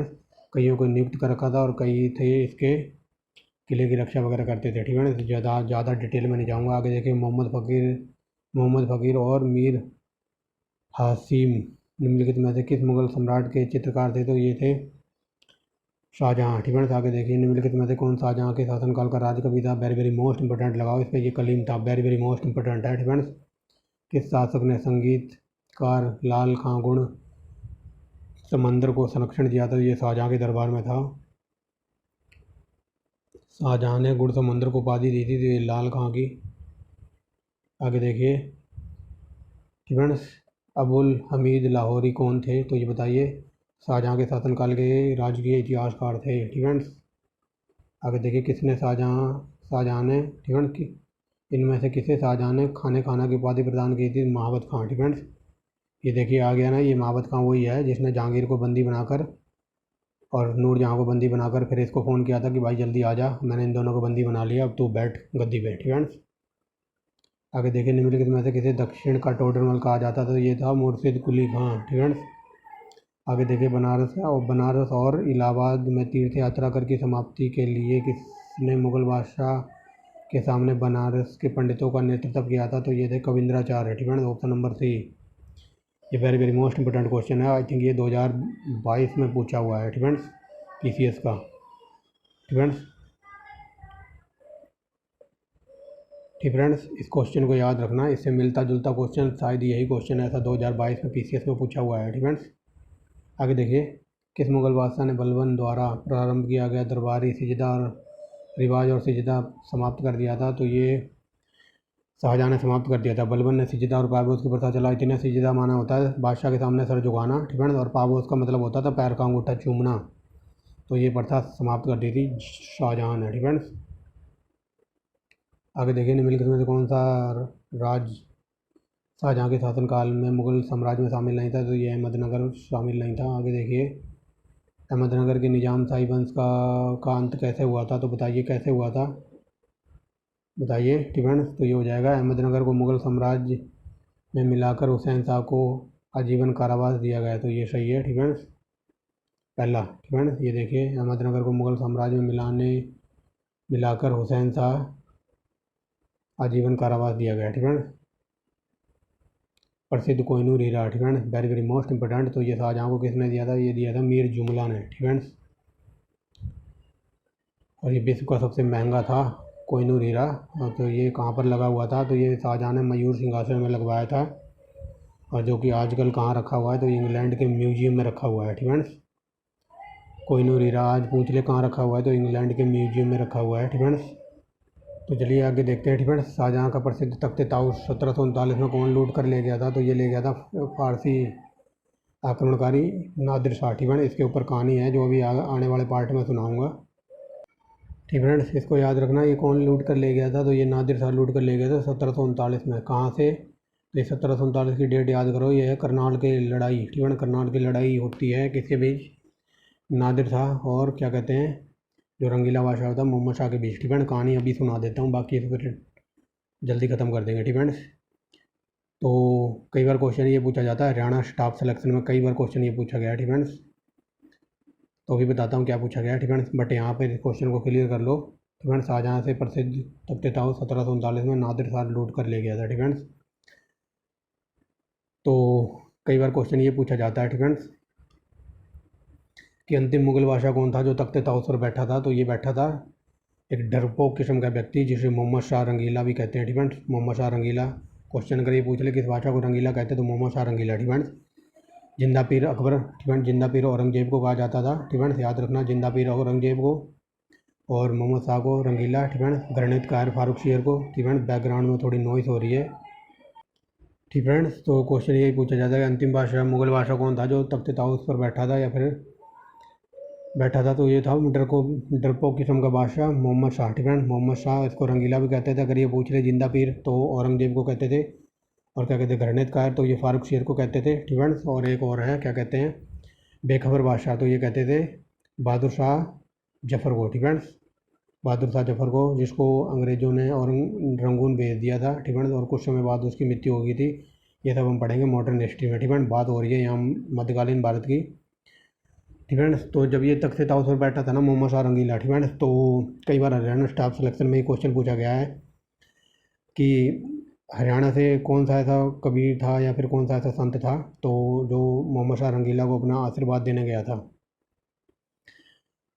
कईयों को नियुक्त कर रखा था। और कई थे इसके किले की रक्षा वगैरह करते थे। ठीक है, ज़्यादा डिटेल में नहीं जाऊँगा। आगे देखिए मोहम्मद फ़कीर और मीर हासिम निम्नलिखित में से किस मुग़ल सम्राट के चित्रकार थे? तो ये थे शाहजहाँ। ठीक है, आगे देखिए निम्नलिखित में से कौन शाहजहाँ के शासनकाल का राजकवि था? वेरी मोस्ट इंपॉर्टेंट लगाओ इस पर, ये कलीम था, वेरी मोस्ट इंपॉर्टेंट है। ठीक है, किस शासक ने संगीतकार लाल खां गुण समंदर को संरक्षण दिया था? ये शाहजहाँ के दरबार में था। शाहजहाँ ने गुड़ समंदर को उपाधि दी थी, तो ये लाल खां की। आगे देखिए ठीक है, अबुल हमीद लाहौरी कौन थे? तो ये बताइए, शाहजहाँ के शासनकाल के राजकीय इतिहासकार थे। ठीक है, आगे देखिए किसने शाहजहाँ ने, ठीक है, कि इनमें से किसे शाहजहाँ ने खाना की उपाधि प्रदान की थी? महाबत खां। ठीक है, ये देखिए आ गया ना, ये महाबत खां वही है जिसने जहांगीर को बंदी बनाकर और नूरजहाँ को बंदी बनाकर फिर इसको फ़ोन किया था कि भाई जल्दी आ जा, मैंने इन दोनों को बंदी बना लिया, अब तू बैठ गद्दी पे। ठीक है, आगे देखिए निम्नलिखित में से किसे दक्षिण का टोडरमल कहा जाता था? तो ये था मुर्शिद कुली खां। ठीक है, आगे देखिए बनारस और इलाहाबाद में तीर्थ यात्रा कर की समाप्ति के लिए किसने मुग़ल बादशाह के सामने बनारस के पंडितों का नेतृत्व किया था? तो ये थे कविंद्राचार्य। ठीक है, ऑप्शन नंबर सी। ये वेरी मोस्ट इंपोर्टेंट क्वेश्चन है, आई थिंक ये 2022 में पूछा हुआ है। ठीक है, PCS का। फ्रेंड्स इस क्वेश्चन को याद रखना, इससे मिलता जुलता क्वेश्चन शायद यही क्वेश्चन ऐसा 2022 में PCS में पूछा हुआ है। फ्रेंड्स आगे देखिए, किस मुग़ल बादशाह ने बलबन द्वारा प्रारंभ किया गया दरबारी सिजदा रिवाज और सिजदा समाप्त कर दिया था? तो ये शाहजहाँ ने समाप्त कर दिया था। बलबन ने सिजदा और पाबोस की प्रथा चलाई थी। सिजदा माना होता है बादशाह के सामने सर झुकाना, ठीक है, और पाबोस का मतलब होता था पैर का अंगूठा चूमना। तो ये प्रथा समाप्त कर दी थी शाहजहाँ ने। ठीक है, आगे देखिए, निम्नलिखित में से कौन सा राज शाहजहाँ के शासनकाल में मुग़ल साम्राज्य में शामिल नहीं था? तो ये अहमदनगर शामिल नहीं था। आगे देखिए, अहमदनगर के निजाम शाही वंश का अंत कैसे हुआ था? तो बताइए कैसे हुआ था, बताइए। ठीक है, तो ये हो जाएगा, अहमदनगर को मुग़ल साम्राज्य में मिलाकर हुसैन शाह को आजीवन कारावास दिया गया। तो ये सही है। ठीक है, पहला। ठीक है, ये देखिए, अहमदनगर को मुग़ल साम्राज्य में मिलाकर हुसैन शाह आजीवन कारावास दिया गया। ठीक है, प्रसिद्ध कोहिनूर हीरा। ठीक है, वेरी वेरी मोस्ट इंपॉर्टेंट। तो ये शाहजहाँ को किसने दिया था? ये दिया था मीर जुमला ने। ठीक है, और ये विश्व का सबसे महंगा था कोहिनूर हीरा। तो ये कहाँ पर लगा हुआ था? तो ये शाहजहाँ ने मयूर सिंहासन में लगवाया था, और जो कि आजकल कहाँ रखा हुआ है? तो इंग्लैंड के म्यूजियम में रखा हुआ है। ठीक है, कोहिनूर हीरा आज पूछ ले कहाँ रखा हुआ है? तो इंग्लैंड के म्यूजियम में रखा हुआ है। ठीक है, तो चलिए आगे देखते हैं। ठीक है, शाहजहाँ का प्रसिद्ध तख्ते ताउस 1739 में कौन लूट कर ले गया था? तो ये ले गया था फारसी आक्रमणकारी नादिर शाह। ठीक है, इसके ऊपर कहानी है जो अभी आने वाले पार्ट में सुनाऊंगा। ठीक है फ्रेंड्स, इसको याद रखना, ये कौन लूट कर ले गया था? तो ये नादिर शाह लूट कर ले गया था 1739 में। कहाँ से? तो ये 1739 की डेट याद करो, ये है करनाल की लड़ाई। ठीक है, करनाल की लड़ाई होती है किसके बीच? नादिर शाह और क्या कहते हैं जो रंगीला बादशाह होता है, मोहम्मद शाह के बीच। ठीक है, कहानी अभी सुना देता हूँ, बाकी इसको फिर जल्दी ख़त्म कर देंगे। ठीक है, तो कई बार क्वेश्चन ये पूछा जाता है, हरियाणा स्टाफ सिलेक्शन में कई बार क्वेश्चन ये पूछा गया है। ठीक है, तो अभी बताता हूँ क्या पूछा गया है। ठीक है, बट यहाँ पर क्वेश्चन को क्लियर कर लो। ठीक है, शाहजहाँ से प्रसिद्ध तख्ते ताउस 1739 में नादिर शाह लूट कर ले गया था। ठीक है, तो कई बार क्वेश्चन ये पूछा जाता है। ठीक है, कि अंतिम मुग़ल बादशाह कौन था जो तख्ते ताउस पर बैठा था? तो ये बैठा था एक डरपोक किस्म का व्यक्ति जिसे मोहम्मद शाह रंगीला भी कहते हैं। ठीक है, मोहम्मद शाह रंगीला। क्वेश्चन अगर ये पूछ ले किस बादशाह को रंगीला कहते हैं, तो मोहम्मद शाह रंगीला। ठीक है, जिंदा पीर अकबर। ठीक है, जिंदा पीर औरंगजेब को कहा जाता था। ठीक है, याद रखना, जिंदा पीर औरंगजेब को, और मोहम्मद शाह को रंगीला। ठीक है, गणितकार फारूक शेर को। ठीक है, बैकग्राउंड में थोड़ी नॉइस हो रही है। ठीक फ्रेंड्स, तो क्वेश्चन यही पूछा जाता है कि अंतिम बादशाह मुग़ल बादशाह कौन था जो तख्ते ताउस पर बैठा था या फिर बैठा था? तो ये था डरपोक किस्म का बादशाह मोहम्मद शाह। ठीक है, मोहम्मद शाह, इसको रंगीला भी कहते थे। अगर ये पूछ रहे जिंदा पीर तो औरंगजेब को कहते थे, और क्या कहते हैं गणितकार तो ये फारूक शेर को कहते थे। ठीक है, और एक और है क्या कहते हैं बेखबर बादशाह, तो ये कहते थे बहादुर शाह जफ़र को। ठीक है, बहादुर शाह जफ़र को, जिसको अंग्रेज़ों ने रंगून भेज दिया था। ठीक है, और कुछ समय बाद उसकी मृत्यु हो गई थी। ये सब हम पढ़ेंगे मॉडर्न हिस्ट्री में। ठीक है, बात हो रही है यहाँ मध्यकालीन भारत की। ठीक है, तो जब ये तख्ते ताउस पर बैठा था ना मोहम्मद शाह रंगीला, ठीक है, तो कई बार हरियाणा स्टाफ सिलेक्शन में ये क्वेश्चन पूछा गया है कि हरियाणा से कौन सा ऐसा कबीर था या फिर कौन सा ऐसा संत था तो जो मोहम्मद शाह रंगीला को अपना आशीर्वाद देने गया था?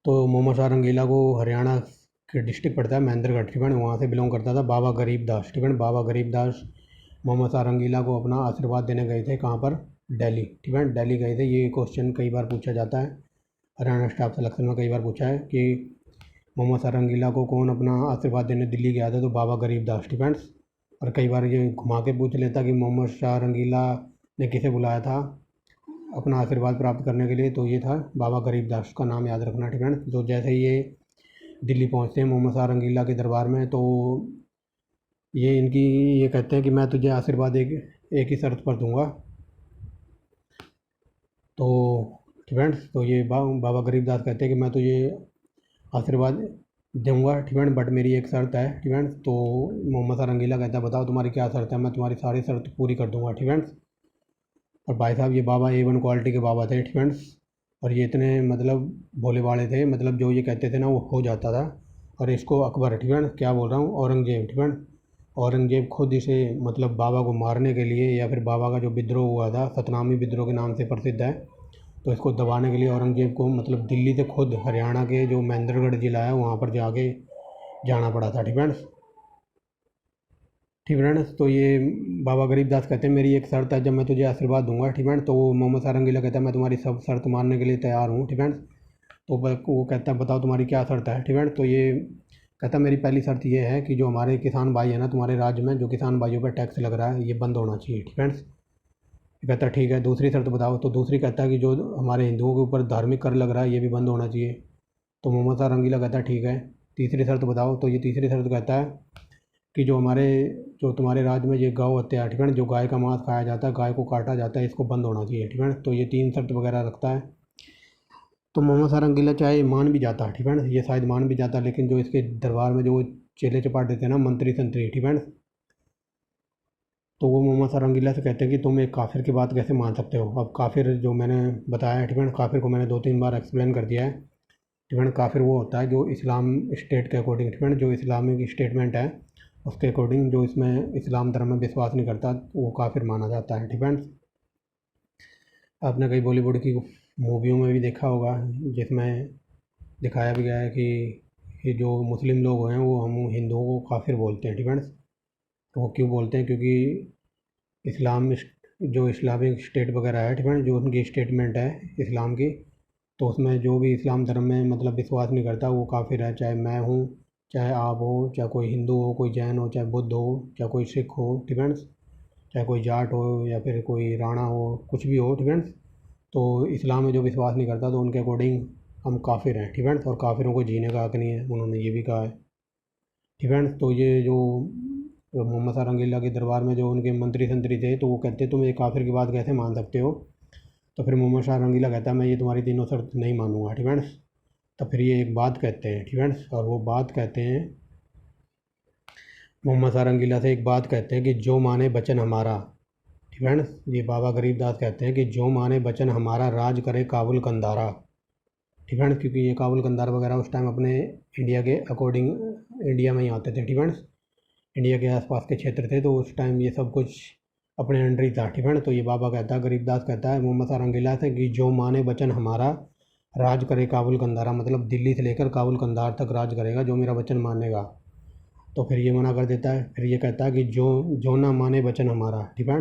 तो मोहम्मद शाह रंगीला को हरियाणा के डिस्ट्रिक्ट पड़ता है महेंद्रगढ़। ठीक है, वहाँ से बिलोंग करता था बाबा गरीब दास। ठीक है, बाबा गरीब दास मोहम्मद शाह रंगीला को अपना आशीर्वाद देने गए थे। कहाँ पर? दिल्ली। ठीक है, दिल्ली गए थे। ये क्वेश्चन कई बार पूछा जाता है, हरियाणा स्टाफ सिलेक्शन में कई बार पूछा है कि मोहम्मद शाह रंगीला को कौन अपना आशीर्वाद देने दिल्ली गया था? तो बाबा गरीब दास। ठीक है, और कई बार ये घुमा के पूछ लेता कि मोहम्मद शाह रंगीला ने किसे बुलाया था अपना आशीर्वाद प्राप्त करने के लिए? तो ये था बाबा गरीब दास, का नाम याद रखना। ठीक है, तो जैसे ही ये दिल्ली पहुँचते हैं मोहम्मद शाह रंगीला के दरबार में, तो ये कहते हैं कि मैं तुझे आशीर्वाद एक ही शर्त पर दूंगा। तो फ्रेंड्स, तो ये बाबा गरीबदास कहते हैं कि मैं तुझे आशीर्वाद दूंगा। ठीक है, बट मेरी एक शर्त है। ठीक है, तो मोहम्मद शाह रंगीला कहता है बताओ तुम्हारी क्या शर्त है, मैं तुम्हारी सारी शर्त पूरी कर दूंगा। ठीक है, और भाई साहब ये बाबा A1 क्वालिटी के बाबा थे। ठीक है, और ये इतने मतलब भोले भाले थे, मतलब जो ये कहते थे ना वो हो जाता था। और इसको अकबर, ठीक है, क्या बोल रहा हूँ, औरंगजेब। ठीक है, औरंगजेब खुद इसे मतलब बाबा को मारने के लिए या फिर बाबा का जो विद्रोह हुआ था, सतनामी विद्रोह के नाम से प्रसिद्ध है, तो इसको दबाने के लिए औरंगज़ेब को मतलब दिल्ली से खुद हरियाणा के जो महेंद्रगढ़ ज़िला है वहाँ पर जाके जाना पड़ा था। ठीक फ्रेंड्स, ठीक फ्रेंड्स, तो ये बाबा गरीबदास कहते हैं मेरी एक शर्त है, जब मैं तुझे आशीर्वाद दूंगा, ठीक फ्रेंड्स, तो वो मोहम्मद सारंगीला कहता है मैं तुम्हारी सब शर्त मानने के लिए तैयार हूँ। ठीक फ्रेंड्स, तो वो कहता है बताओ तुम्हारी क्या शर्त है। ठीक फ्रेंड्स, तो ये कहता है मेरी पहली शर्त ये है कि जो हमारे किसान भाई है ना तुम्हारे राज्य में, जो किसान भाइयों पर टैक्स लग रहा है ये बंद होना चाहिए। ठीक फ्रेंड्स, कहता है ठीक है, दूसरी शर्त बताओ। तो दूसरी कहता है कि जो हमारे हिंदुओं के ऊपर धार्मिक कर लग रहा है ये भी बंद होना चाहिए। तो मोहम्मद शाह रंगीला कहता है ठीक है, तीसरी शर्त बताओ। तो ये तीसरी शर्त कहता है कि जो तुम्हारे राज्य में ये गौ हत्या है, ठीक है, जो गाय का मांस खाया जाता है, गाय को काटा जाता है, इसको बंद होना चाहिए। ठीक है, तो ये तीन शर्त वगैरह रखता है। तो मोहम्मद शाह रंगीला चाहे मान भी जाता, ठीक है, ये शायद मान भी जाता, लेकिन जो इसके दरबार में जो चेले चपाट देते हैं ना, मंत्री संतरी, ठीक है, तो वो मोहम्मद शाह रंगीला से कहते हैं कि तुम एक काफिर की बात कैसे मान सकते हो। अब काफिर जो मैंने बताया है, ठीक है, काफिर को मैंने 2-3 बार एक्सप्लेन कर दिया है। ठीक है, काफिर वो होता है जो इस्लाम स्टेट के अकॉर्डिंग, ठीक है, जो इस्लामिक स्टेटमेंट है उसके अकॉर्डिंग जो इसमें इस्लाम धर्म में विश्वास नहीं करता वो काफिर माना जाता है। ठीक है, आपने कई बॉलीवुड की मूवियों में भी देखा होगा जिसमें दिखाया भी गया है कि ये जो मुस्लिम लोग हैं वो हम हिंदुओं को काफिर बोलते हैं। ठीक है, तो वो क्यों बोलते हैं, क्योंकि इस्लाम जो इस्लामिक स्टेट वगैरह है, ठीक है, जो उनकी स्टेटमेंट है इस्लाम की, तो उसमें जो भी इस्लाम धर्म में मतलब विश्वास नहीं करता वो काफिर है। चाहे मैं हूँ, चाहे आप हो, चाहे कोई हिंदू हो, कोई जैन हो, चाहे बुद्ध हो, चाहे कोई सिख हो, ठीक है, चाहे कोई जाट हो या फिर कोई राणा हो, कुछ भी हो, ठीक है, तो इस्लाम में जो विश्वास नहीं करता तो उनके अकॉर्डिंग हम काफिर हैं। ठीक है, और काफिरों को जीने का हक नहीं है, उन्होंने ये भी कहा है। ठीक है, तो ये जो मोहम्मद शाह रंगीला के दरबार में जो उनके मंत्री संतरी थे तो वो कहते तुम एक काफिर की बात कैसे मान सकते हो। तो फिर मोहम्मद शाह रंगीला कहता है मैं ये तुम्हारी तीनों शर्त नहीं मानूंगा। ठीक है, तो फिर ये एक बात कहते हैं, ठीक है, और वो बात कहते हैं मोहम्मद शाह रंगीला से एक बात कहते हैं कि जो माने बचन हमारा। ठीक है, ये बाबा गरीबदास कहते हैं कि जो माने बचन हमारा राज करे काबुल कंदारा। ठीक है, क्योंकि ये काबुल कंदार वगैरह उस टाइम अपने इंडिया के अकॉर्डिंग इंडिया में ही आते थे। ठीक है, इंडिया के आसपास के क्षेत्र थे तो उस टाइम ये सब कुछ अपने अंडर ही था। ठीक है, तो ये बाबा कहता है, गरीबदास कहता है मोहम्मद शाह रंगीला से कि जो माने बचन हमारा राज करे काबुल कंदारा, मतलब दिल्ली से लेकर काबुल कंदार तक राज करेगा जो मेरा वचन मानेगा। तो फिर ये मना कर देता है। फिर ये कहता है कि जो ना माने वचन हमारा, ठीक है,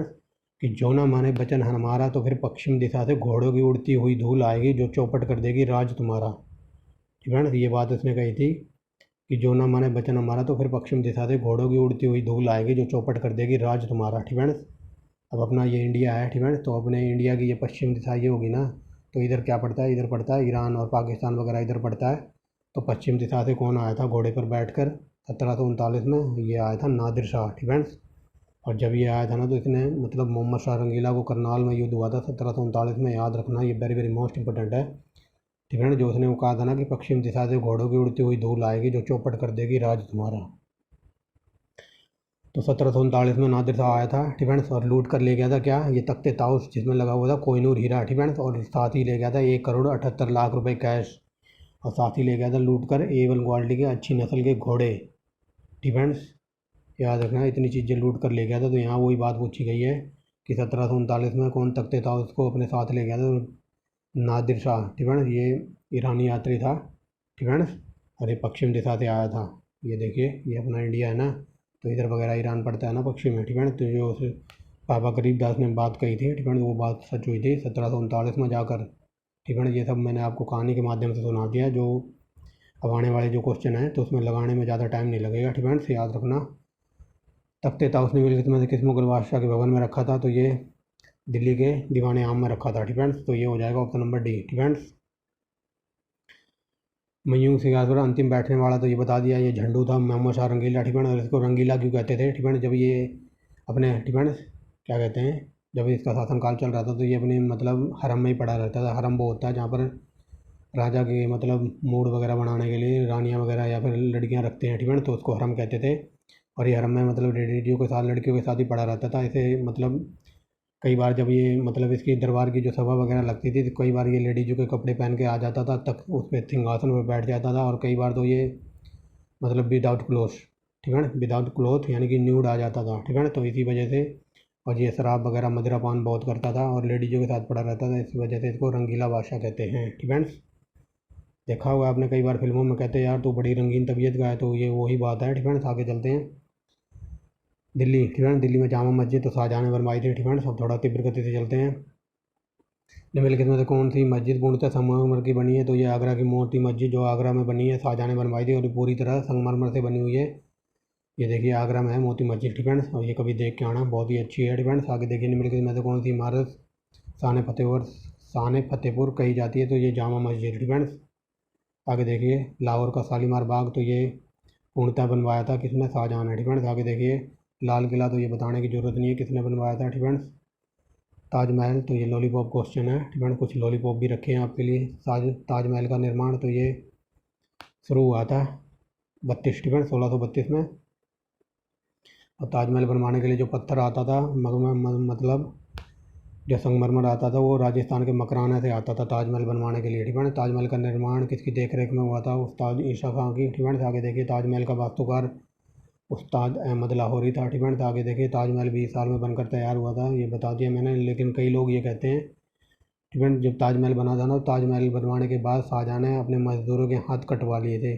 कि जो ना माने वचन हमारा तो फिर पश्चिम दिशा से घोड़ों की उड़ती हुई धूल आएगी जो चौपट कर देगी राज तुम्हारा। ठीक है, ये बात उसने कही थी कि जो ना माने वचन हमारा तो फिर पश्चिम दिशा से घोड़ों की उड़ती हुई धूल आएगी जो चौपट कर देगी राज तुम्हारा। ठीक है, अब अपना ये इंडिया है, ठीक है, तो अपने इंडिया की ये पश्चिम दिशा ये होगी ना, तो इधर क्या पड़ता है, इधर पड़ता है ईरान और पाकिस्तान वगैरह इधर पड़ता है। तो पश्चिम दिशा से कौन आया था घोड़े पर बैठकर 1739 में, ये आया था नादिर शाह। ठीक है, और जब ये आया था ना तो इसने मतलब मोहम्मद शाह रंगीला को करनाल में युद्ध हुआ था 1739 में, याद रखना ये वेरी वेरी मोस्ट इंपॉर्टेंट है। ठीक है, जो उसने वो कहा था ना कि पश्चिम दिशा से घोड़ों की उड़ती हुई धूल आएगी जो चौपट कर देगी राज तुम्हारा। तो 1739 में नादिर शाह आया था, ठीक है, और लूट कर ले गया था क्या, ये तख्ते ताउस जिसमें लगा हुआ था कोहिनूर हीरा, ठीक है, और साथ ही ले गया था 1 करोड़ 78 लाख रुपए कैश, और साथ ही ले गया था लूट कर A1 क्वालिटी के अच्छी नस्ल के घोड़े। ठीक है, याद रखना इतनी चीज़ें लूट कर ले गया था। तो यहाँ वही बात पूछी गई है कि 1739 में कौन तख्ते ताउस को अपने साथ ले गया था, तो नादिर शाह। ठीक है, ये ईरानी यात्री था। ठीक है, और ये पश्चिम दिशा से आया था। ये देखिए ये अपना इंडिया है ना, तो इधर वगैरह ईरान पड़ता है ना पश्चिम में। ठीक है, तो जो उस बाबा गरीबदास ने बात कही थी, ठीक है, वो बात सच हुई थी 1739 में जाकर। ठीक है, ये सब मैंने आपको कहानी के माध्यम से सुना दिया। जो अब आने वाले जो क्वेश्चन है तो उसमें लगाने में ज़्यादा टाइम नहीं लगेगा। ठीक है, याद रखना तख्ते ताउस ने मिलकर में से किस मुगल बादशाह के भवन में रखा था, तो ये दिल्ली के दीवान आम में रखा था। ठीक है, तो ये हो जाएगा ऑप्शन नंबर डी। ठीक है, मयूर सिंगारपुर अंतिम बैठने वाला तो ये बता दिया, ये झंडू था मोहम्मद शाह रंगीला। ठीक है, और इसको रंगीला क्यों कहते थे, ठीक है, जब ये अपने ठीक है क्या कहते हैं, जब इसका शासनकाल चल रहा था तो ये अपने मतलब हरम में ही पड़ा रहता था। हरम वो होता है जहाँ पर राजा के मतलब मूड वगैरह बनाने के लिए रानियाँ वगैरह या फिर लड़कियाँ रखते हैं। ठीक है, तो उसको हरम कहते थे। और ये हरम में मतलब लेडीज़ों के साथ लड़कियों के साथ ही पड़ा रहता था। इसे मतलब कई बार जब ये मतलब इसकी दरबार की जो सभा वगैरह लगती थी तो कई बार ये लेडीज़ों के कपड़े पहन के आ जाता था, तक उस पर सिंहासन पर बैठ जाता था। और कई बार तो ये मतलब विदाउट क्लोथ, ठीक है, विदाउट क्लोथ यानी कि न्यूड आ जाता था। ठीक है, तो इसी वजह से और ये शराब वगैरह मदिरा पान बहुत करता था और लेडीज़ों के साथ पड़ा रहता था, इस वजह से इसको रंगीला बादशाह कहते हैं। ठीक फ्रेंड्स, देखा होगा आपने कई बार फिल्मों में, कहते हैं यार तू बड़ी रंगीन तबीयत का है, तो ये वही बात है। ठीक फ्रेंड्स, आगे चलते हैं। दिल्ली। ठीक फ्रेंड्स, दिल्ली में जामा मस्जिद तो शाहजहाँ ने बनवाई थी। ठीक फ्रेंड्स, अब थोड़ा तीव्र गति से चलते हैं। निम्नलिखित में से कौन सी मस्जिद पूर्णतः संगमरमर की बनी है? तो ये आगरा की मोती मस्जिद जो आगरा में बनी है, शाहजहाँ ने बनवाई थी और ये पूरी तरह संगमरमर से बनी हुई है। ये देखिए आगरा में है मोती मस्जिद। ठीक फ्रेंड्स, और ये कभी देख के आना, बहुत ही अच्छी है। ठीक फ्रेंड्स, आगे देखिए निम्नलिखित में से कौन सी इमारत शान फतेहपुर कही जाती है? तो ये जामा मस्जिद। ठीक फ्रेंड्स, आगे देखिए लाहौर का शालीमार बाग, तो ये पूर्णतः बनवाया था किसने? शाहजहाँ ने। ठीक फ्रेंड्स, आगे देखिए लाल किला, तो ये बताने की ज़रूरत नहीं है किसने बनवाया था। ठीक फ्रेंड्स, ताजमहल, तो ये लॉलीपॉप क्वेश्चन है। ठीक फ्रेंड्स, कुछ लॉलीपॉप भी रखे हैं आपके लिए। ताजमहल का निर्माण तो ये शुरू हुआ था 32 ठीक फ्रेंड्स 1632 में। और ताजमहल बनवाने के लिए जो पत्थर आता था मतलब जो संगमरमर आता था, वो राजस्थान के मकराना से आता था ताजमहल बनवाने के लिए। ठीक है, ताजमहल का निर्माण किसकी देखरेख में हुआ था? उस्ताद ईशा खां की। ठीक है, आगे देखिए ताजमहल का वास्तुकार उस्ताद अहमद लाहौरी था। ठीक है, आगे देखिए ताजमहल 20 साल में बनकर तैयार हुआ था, ये बता दिया मैंने। लेकिन कई लोग ये कहते हैं, ठीक है, जब ताजमहल बना था ना, ताजमहल बनवाने के बाद शाहजहाँ ने अपने मज़दूरों के हाथ कटवा लिए थे।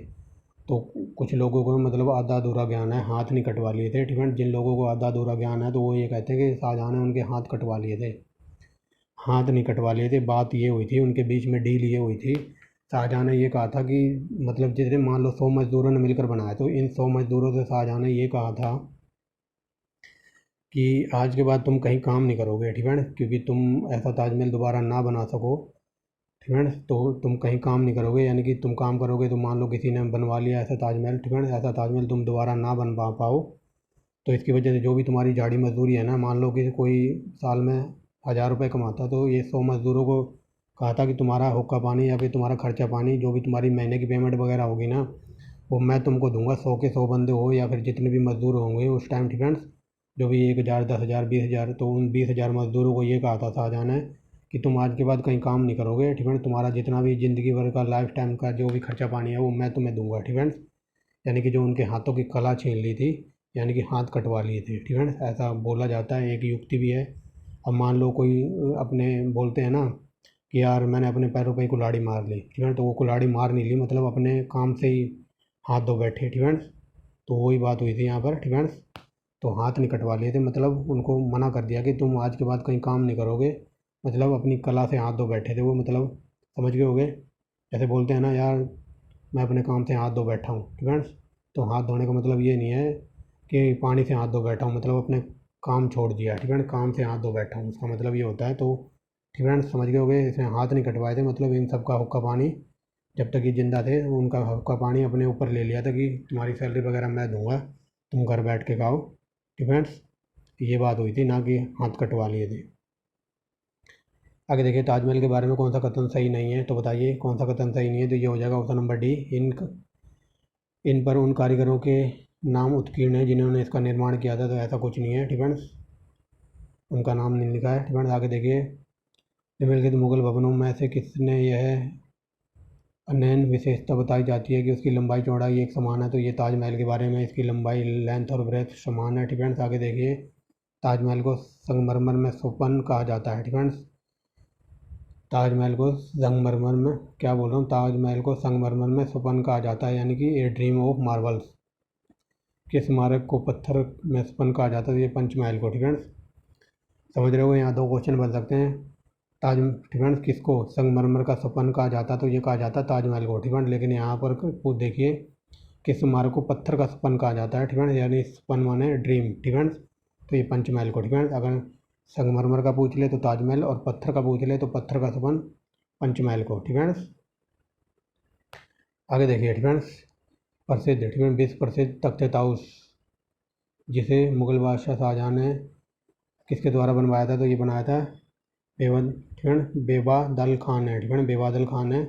तो कुछ लोगों को मतलब आधा अधूरा ज्ञान है, हाथ नहीं कटवा लिए थे। ठीक है, जिन लोगों को आधा अधूरा ज्ञान है तो वो ये कहते हैं कि शाहजहाँ ने उनके हाथ कटवा लिए थे। हाथ नहीं कटवा लिए थे, बात ये हुई थी, उनके बीच में डील ये हुई थी। शाहजहाँ ने ये कहा था कि मतलब जैसे मान लो 100 मज़दूरों ने मिलकर बनाया, तो इन 100 मज़दूरों से शाहजहाँ ने ये कहा था कि आज के बाद तुम कहीं काम नहीं करोगे। ठीक है, क्योंकि तुम ऐसा ताजमहल दोबारा ना बना सको। ठीक है, तो तुम कहीं काम नहीं करोगे, यानी कि तुम काम करोगे तो मान लो किसी ने बनवा लिया ऐसा ताजमहल। ठीक है, ऐसा ताजमहल तुम दोबारा ना बनवा पाओ, तो इसकी वजह से जो भी तुम्हारी झाड़ी मजदूरी है ना, मान लो कि कोई साल में 1000 रुपये कमाता, तो ये 100 मज़दूरों को कहा था कि तुम्हारा हुक्का पानी या फिर तुम्हारा खर्चा पानी, जो भी तुम्हारी महीने की पेमेंट वगैरह होगी ना, वो मैं तुमको दूंगा। 100 के 100 बंदे हो या फिर जितने भी मज़दूर होंगे उस टाइम। ठीक है, जो भी 1000 10,000 20,000, तो उन 20,000 मज़दूरों को ये कहा था शाहजहाँ ने कि तुम आज के बाद कहीं काम नहीं करोगे। ठीक है, तुम्हारा जितना भी ज़िंदगी भर का लाइफ टाइम का जो भी खर्चा पानी है वो मैं तुम्हें दूंगा। ठीक है, यानी कि जो उनके हाथों की कला छीन ली थी, यानी कि हाथ कटवा लिए थे। ठीक है, ऐसा बोला जाता है, एक युक्ति भी है। अब मान लो कोई अपने बोलते हैं ना कि यार मैंने अपने पैरों पे ही कुल्हाड़ी मार ली। ठीक है, तो वो कुल्हाड़ी मार नहीं ली, मतलब अपने काम से ही हाथ धो बैठे। ठीक है, तो वही बात हुई थी यहाँ पर। ठीक है, तो हाथ नहीं कटवा लिए थे, मतलब उनको मना कर दिया कि तुम आज के बाद कहीं काम नहीं करोगे, मतलब अपनी कला से हाथ धो बैठे थे वो, मतलब समझ गए होगे। जैसे बोलते हैं ना यार मैं अपने काम से हाथ धो बैठा हूँ। ठीक है, तो हाथ धोने का मतलब ये नहीं है कि पानी से हाथ धो बैठा हूँ, मतलब अपने काम छोड़ दिया। ठीक है, काम से हाथ धो बैठा हूँ, उसका मतलब ये होता है। तो ठीक है, समझ गए होगे, इसने हाथ नहीं कटवाए थे, मतलब इन सब का हुक्का पानी जब तक ये जिंदा थे उनका हुक्का पानी अपने ऊपर ले लिया था कि तुम्हारी सैलरी वगैरह मैं दूंगा, तुम घर बैठ के खाओ। ठीक है, ये बात हुई थी, ना कि हाथ कटवा लिए थे। आगे देखिए ताजमहल के बारे में कौन सा कथन सही नहीं है? तो बताइए कौन सा कथन सही नहीं है? तो ये हो जाएगा ऑप्शन नंबर डी। इन पर उन कारीगरों के नाम उत्कीर्ण है जिन्होंने इसका निर्माण किया था, तो ऐसा कुछ नहीं है। ठीक है, उनका नाम नहीं लिखा है। ठीक है, आगे देखिए निम्नलिखित मुगल भवनों में से किसने यह अनन्य विशेषता बताई जाती है कि उसकी लंबाई चौड़ाई एक समान है? तो ये ताजमहल के बारे में, इसकी लंबाई लेंथ और ब्रेथ समान है। ठीक है, आगे देखिए ताजमहल को संगमरमर में सुपन कहा जाता है। ठीक है, ताजमहल को संगमरमर में क्या बोल रहा हूँ, ताजमहल को संगमरमर में सुपन कहा जाता है, यानी कि ए ड्रीम ऑफ मार्बल्स। किस स्मारक को पत्थर में सुपन कहा जाता है? ये पंचमहल को। ठीक है, समझ रहे हो, यहाँ दो क्वेश्चन बन सकते हैं। ताज ठीक है, किसको संगमरमर का सुपन कहा जाता, तो ये कहा जाता है ताजमहल को। ठीक है, लेकिन यहाँ पर देखिए किस स्मारक को पत्थर का सुपन कहा जाता है? ठीक है, यानी सुपन माने ड्रीम। ठीक है, तो ये पंचमहल को। ठीक है, अगर संगमरमर का पूछ ले तो ताजमहल, और पत्थर का पूछ ले तो पत्थर का सुपन पंचमहल को। ठीक है, आगे देखिए ठीक है, प्रसिद्ध ठीक है, विश्व प्रसिद्ध तख्त ताउस जिसे मुगल बादशाह शाहजहाँ ने किसके द्वारा बनवाया था? तो ये बनाया था ठीक है, बेबादल खान ने। ठीक है, बेबादल खान ने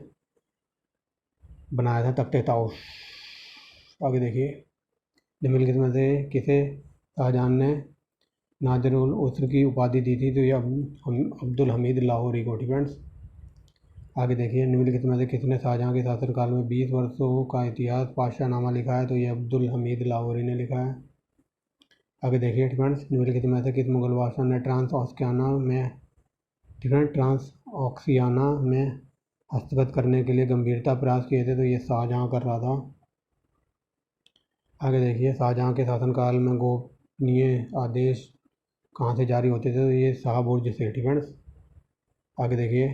बनाया था तख्त ताउस। आगे देखिए निम्नलिखित में से किसे शाहजहाँ ने नादिर उल उस्र की उपाधि दी थी? तो ये अब्दुल हमीद लाहौरी को। ठीक है, आगे देखिए निम्नलिखित में से किसने शाहजहाँ के शासनकाल में 20 वर्षों का इतिहास पातशाहनामा लिखा है? तो ये अब्दुल हमीद लाहौरी ने लिखा है। आगे देखिए फ्रेंड्स, निम्नलिखित में से किस मुगल बादशाह ने ट्रांस ऑक्सियाना में हस्तगत करने के लिए गंभीरता प्रयास किए थे? तो ये शाहजहाँ कर रहा था। आगे देखिए, शाहजहाँ के शासनकाल में गोपनीय आदेश कहाँ से जारी होते थे? तो ये शाहबुर्ज से। फ्रेंड्स आगे देखिए,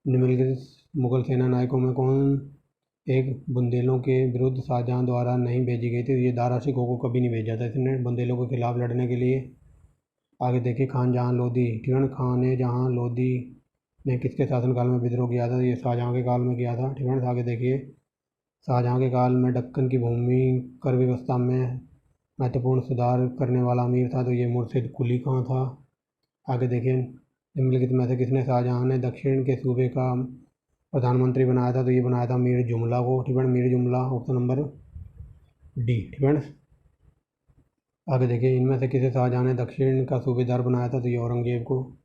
निम्नलिखित मुगल सेना नायकों में कौन एक बुंदेलों के विरुद्ध शाहजहाँ द्वारा नहीं भेजी गई थी? ये दारा शिकोह को कभी नहीं भेजा था इसने बुंदेलों के खिलाफ लड़ने के लिए। आगे देखिए, खान जहाँ लोधी। ठीक है ना, खान जहाँ लोधी ने किसके शासनकाल में विद्रोह किया था? ये शाहजहाँ के काल में किया था। ठीक है। आगे देखिए, शाहजहाँ के काल में दक्कन की भूमि कर व्यवस्था में महत्वपूर्ण सुधार करने वाला अमीर था? तो ये मुर्शिद कुली खां था। आगे देखिए, निम्नलिखित में से किसने शाहजहाँ ने दक्षिण के सूबे का प्रधानमंत्री बनाया था? तो ये बनाया था मीर जुमला को। ठीक है, मीर जुमला, ऑप्शन नंबर डी। ठीक है। आगे देखिए, इनमें से किसे शाहजहाँ ने दक्षिण का सूबेदार बनाया था? तो ये औरंगजेब को।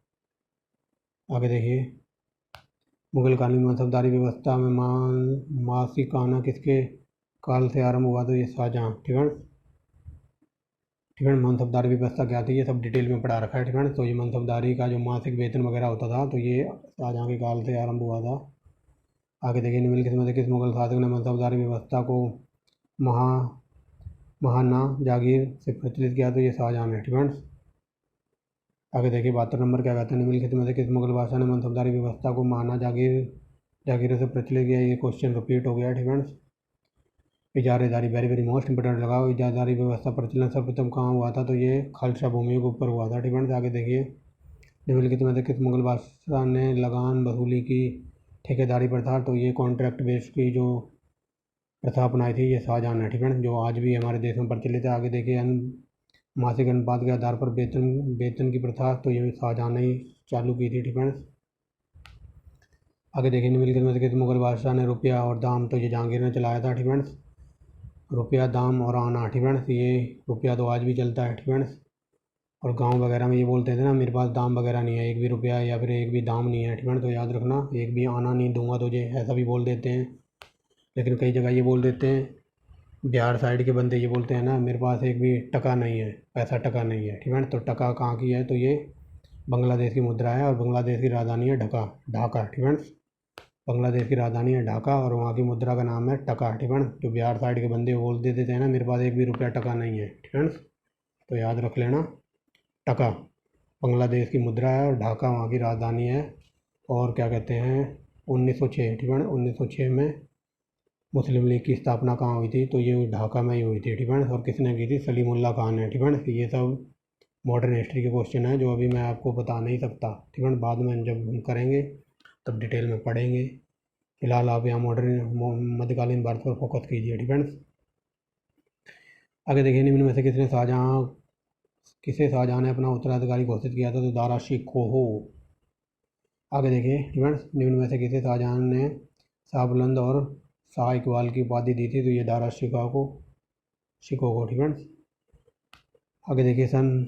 आगे देखिए, मुगलकालीन मनसबदारी व्यवस्था में मासिकाना किसके काल से आरंभ हुआ? तो ये शाहजहाँ। ठीक है। ठीक है, मनसबदारी व्यवस्था क्या थी? ये सब डिटेल में पढ़ा रखा है। ठीक है। तो ये मनसबदारी का जो मासिक वेतन वगैरह होता था, तो ये शाहजहाँ के काल से आरंभ हुआ था। आगे देखिए, निम्नलिखित में से किस मुगल शासक ने मनसबदारी व्यवस्था को महा महाना जागीर से प्रचलित किया? तो ये शाहजहाँ ने। ठीक है। आगे देखिए, 72 नंबर क्या कहते हैं, निम्नलिखित में से किस मुगल बादशाह ने मनसबदारी व्यवस्था को महाना जागीरों से प्रचलित किया? ये क्वेश्चन रिपीट हो गया। ठीक है। इजारेदारी, वेरी वेरी मोस्ट इंपोर्टेंट लगाओ। इजारेदारी व्यवस्था प्रचलन सर्वप्रथम कहाँ हुआ था? तो ये खालसा भूमियों के ऊपर हुआ था। ठीक है। आगे देखिए, निम्नलिखित में से किस मुगल बादशाह ने लगान वसूली की ठेकेदारी प्रथा? तो ये कॉन्ट्रैक्ट बेस्ड की जो प्रथा अपनाई थी, ये शाहजहाँ ने। ठीक है, जो आज भी हमारे देश में प्रचलित है। आगे देखिए, मासिक अनुपात के आधार पर वेतन की प्रथा, तो ये शाहजहाँ ने ही चालू की थी। ठीक है। आगे देखिए, निम्नलिखित में से किस मुगल बादशाह ने रुपया और दाम? तो ये जहांगीर ने चलाया था। ठीक है। रुपया, दाम और आना। ठीक है। ये रुपया तो आज भी चलता है। ठीक है। और गांव वगैरह में ये बोलते थे ना, मेरे पास दाम वगैरह नहीं है, एक भी रुपया या फिर एक भी दाम नहीं है। ठीक है, तो याद रखना, एक भी आना नहीं दूंगा तुझे, ऐसा भी बोल देते हैं। लेकिन कई जगह ये बोल देते हैं, बिहार साइड के बंदे ये बोलते हैं ना, मेरे पास एक भी टका नहीं है, पैसा टका नहीं है। ठीक है, तो टका कहाँ की है? तो ये बांग्लादेश की मुद्रा है, और बांग्लादेश की राजधानी है ढाका। ठीक है, बांग्लादेश की राजधानी है ढाका, और वहाँ की मुद्रा का नाम है टका। ठीक है, जो बिहार साइड के बंदे बोल देते थे ना, मेरे पास एक भी रुपया टका नहीं है। ठीक है, तो याद रख लेना, टका बांग्लादेश की मुद्रा है, और ढाका वहाँ की राजधानी है। और क्या कहते हैं, 1906। ठीक है, 1906 में मुस्लिम लीग की स्थापना कहाँ हुई थी? तो ये ढाका में ही हुई थी। ठीक है, और किसने की थी? सलीमुल्लाह खान ने। ठीक है, ये सब मॉडर्न हिस्ट्री के क्वेश्चन है जो अभी मैं आपको बता नहीं सकता। ठीक है, बाद में जब हम करेंगे तब डिटेल में पढ़ेंगे। फिलहाल आप यहाँ मॉडर्न मध्यकालीन भारत पर फोकस कीजिए। ठीक है, आगे देखिए, निम्न में से किसे शाहजहाँ ने अपना उत्तराधिकारी घोषित किया था? तो दारा शिकोह। आगे देखिए, ठीक है, निम्न में से किसे शाहजहाँ ने शाह बुलंद और शाह इकबाल की उपाधि दी थी? तो ये दारा शिकोह को। ठीक है, आगे देखिए, सन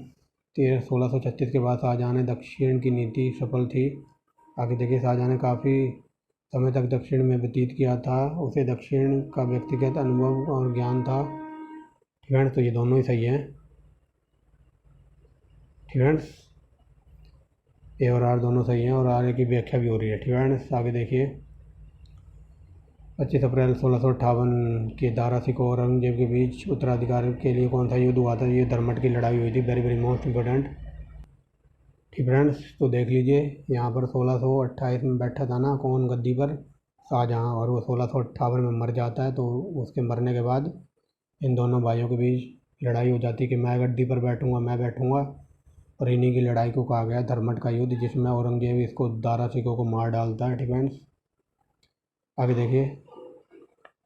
1636 के बाद शाहजहाँ ने दक्षिण की नीति सफल थी। आगे देखिए, शाहजहाँ ने काफ़ी समय तक दक्षिण में व्यतीत किया था, उसे दक्षिण का व्यक्तिगत अनुभव और ज्ञान था। ठीक है, तो ये दोनों ही सही हैं। ठीक है, ए और आर दोनों सही हैं, और आर की व्याख्या भी हो रही है। ठीक है, आगे देखिए, 25 अप्रैल 1658 के दारा शिकोह और औरंगजेब के बीच उत्तराधिकार के लिए कौन सा युद्ध हुआ था? ये धर्मट की लड़ाई हुई थी, वेरी वेरी मोस्ट इंपॉर्टेंट। ठीक फ्रेंड्स, तो देख लीजिए, यहाँ पर 1628 में बैठा था ना कौन गद्दी पर? शाहजहाँ, और वो 1658 में मर जाता है। तो उसके मरने के बाद इन दोनों भाइयों के बीच लड़ाई हो जाती है कि मैं गद्दी पर बैठूँगा, और इन्हीं की लड़ाई को कहा गया धर्मट का युद्ध, जिसमें औरंगजेब इसको दारा शिकोह को मार डालता है। ठीक फ्रेंड्स, आगे देखिए,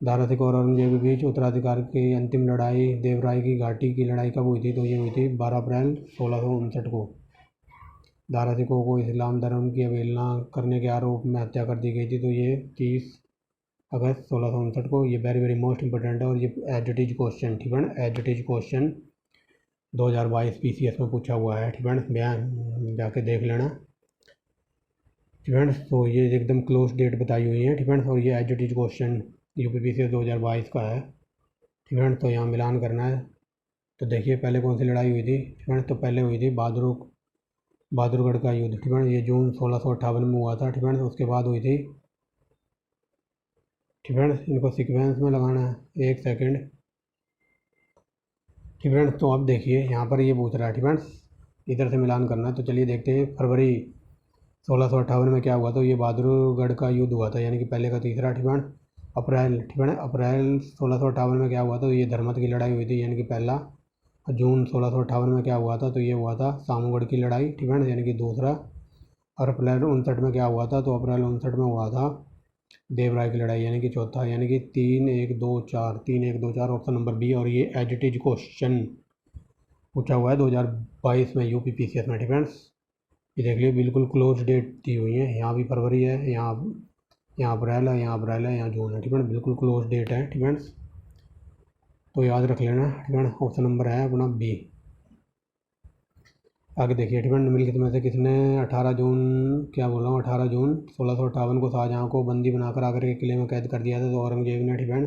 दारा शिकोह और औरंगजेब के बीच उत्तराधिकार की अंतिम लड़ाई देवराय की घाटी की लड़ाई कब हुई थी? तो ये हुई थी 12 अप्रैल 1659 को। दारा शिकोह को इस्लाम धर्म की अवहेलना करने के आरोप में हत्या कर दी गई थी। तो ये 30 अगस्त 1659 को। ये वेरी वेरी मोस्ट इंपॉर्टेंट है, और ये एज इट इज क्वेश्चन। ठीक है, as it is question 2022 PCS में पूछा हुआ है। ठीक है, बयान जाके देख लेना। ठीक है, तो ये एकदम क्लोज डेट बताई हुई है। ठीक है, और ये as it is question UP PCS 2022 का है। ठीक है, तो यहाँ मिलान करना है। तो देखिए पहले कौन सी लड़ाई हुई थी फ्रेंड्स, तो पहले हुई थी बहादुरगढ़ का युद्ध, ठीक है। ये जून 1658 में हुआ था, ठीक है। उसके बाद हुई थी, ठीक है। इनको सीक्वेंस में लगाना है, 1 सेकंड, ठीक है। तो अब देखिए यहाँ पर ये पूछ रहा है, ठीक है, इधर से मिलान करना है। तो चलिए देखते हैं फरवरी 1658 में क्या हुआ। तो ये बहादुरगढ़ का युद्ध हुआ था, यानी कि पहले का तीसरा, ठीक है। अप्रैल, ठीक है, अप्रैल 1658 में क्या हुआ। तो ये धर्मत की लड़ाई हुई थी, यानी कि पहला। जून 1658 में क्या हुआ था। तो ये हुआ था सामूगढ़ की लड़ाई, ठीक है, यानी कि दूसरा। और अप्रैल 59 में क्या हुआ था। तो अप्रैल 59 में हुआ था देवराय की लड़ाई, यानी कि चौथा, यानी कि 3-1-2-4, 3-1-2-4 ऑप्शन नंबर बी। और ये एज इट इज क्वेश्चन पूछा हुआ है 2022 में यूपीपीसीएस में, डिफेंस। ये देख लीजिए बिल्कुल क्लोज डेट दी हुई है, यहाँ भी फरवरी है, यहाँ अप्रैल है, यहाँ अप्रैल है, यहाँ जून है, ठीक है। बिल्कुल क्लोज डेट है, ठीक है। तो याद रख लेना, ठीक है। ऑप्शन नंबर है अपना बी। आगे देखिए, ठीक है। निम्नलिखित में से किसने 18 जून, क्या बोल रहा हूँ, 18 जून 1658 को शाहजहाँ को बंदी बनाकर आगरा के किले में कैद कर दिया था। तो औरंगजेब ने, ठीक है।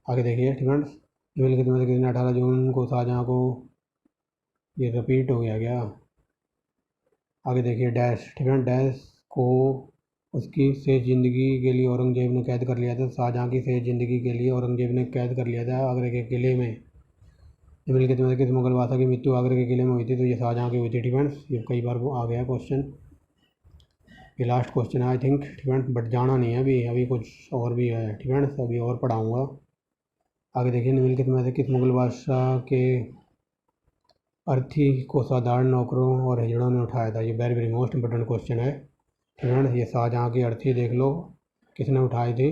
आगे देखिए, ठीक है। निम्नलिखित में से किसने 18 जून को शाहजहाँ को, ये रिपीट हो गया क्या। आगे देखिए डैश, ठीक है, डैश को उसकी शेष ज़िंदगी के लिए औरंगजेब ने कैद कर लिया था। शाहजहाँ की शेष ज़िंदगी के लिए औरंगजेब ने कैद कर लिया था आगरा के किले में। निम्नलिखित में से किस मुगल बादशाह की मृत्यु आगरा के किले में हुई थी। तो ये शाहजहाँ की हुई थी, ठीक है। ये कई बार वो आ गया क्वेश्चन, ये लास्ट क्वेश्चन है आई थिंक, ठीक है। बट जाना नहीं है अभी, अभी कुछ और भी है, ठीक है। अभी और पढ़ाऊँगा। आगे देखिए, निम्नलिखित में से किस मुगल बादशाह के अर्थी को साधारण नौकरों और हिजड़ों ने उठाया था। ये very very most important question है, ठीक है। ये शाहजहाँ की अर्थी देख लो, किसने उठाई थी।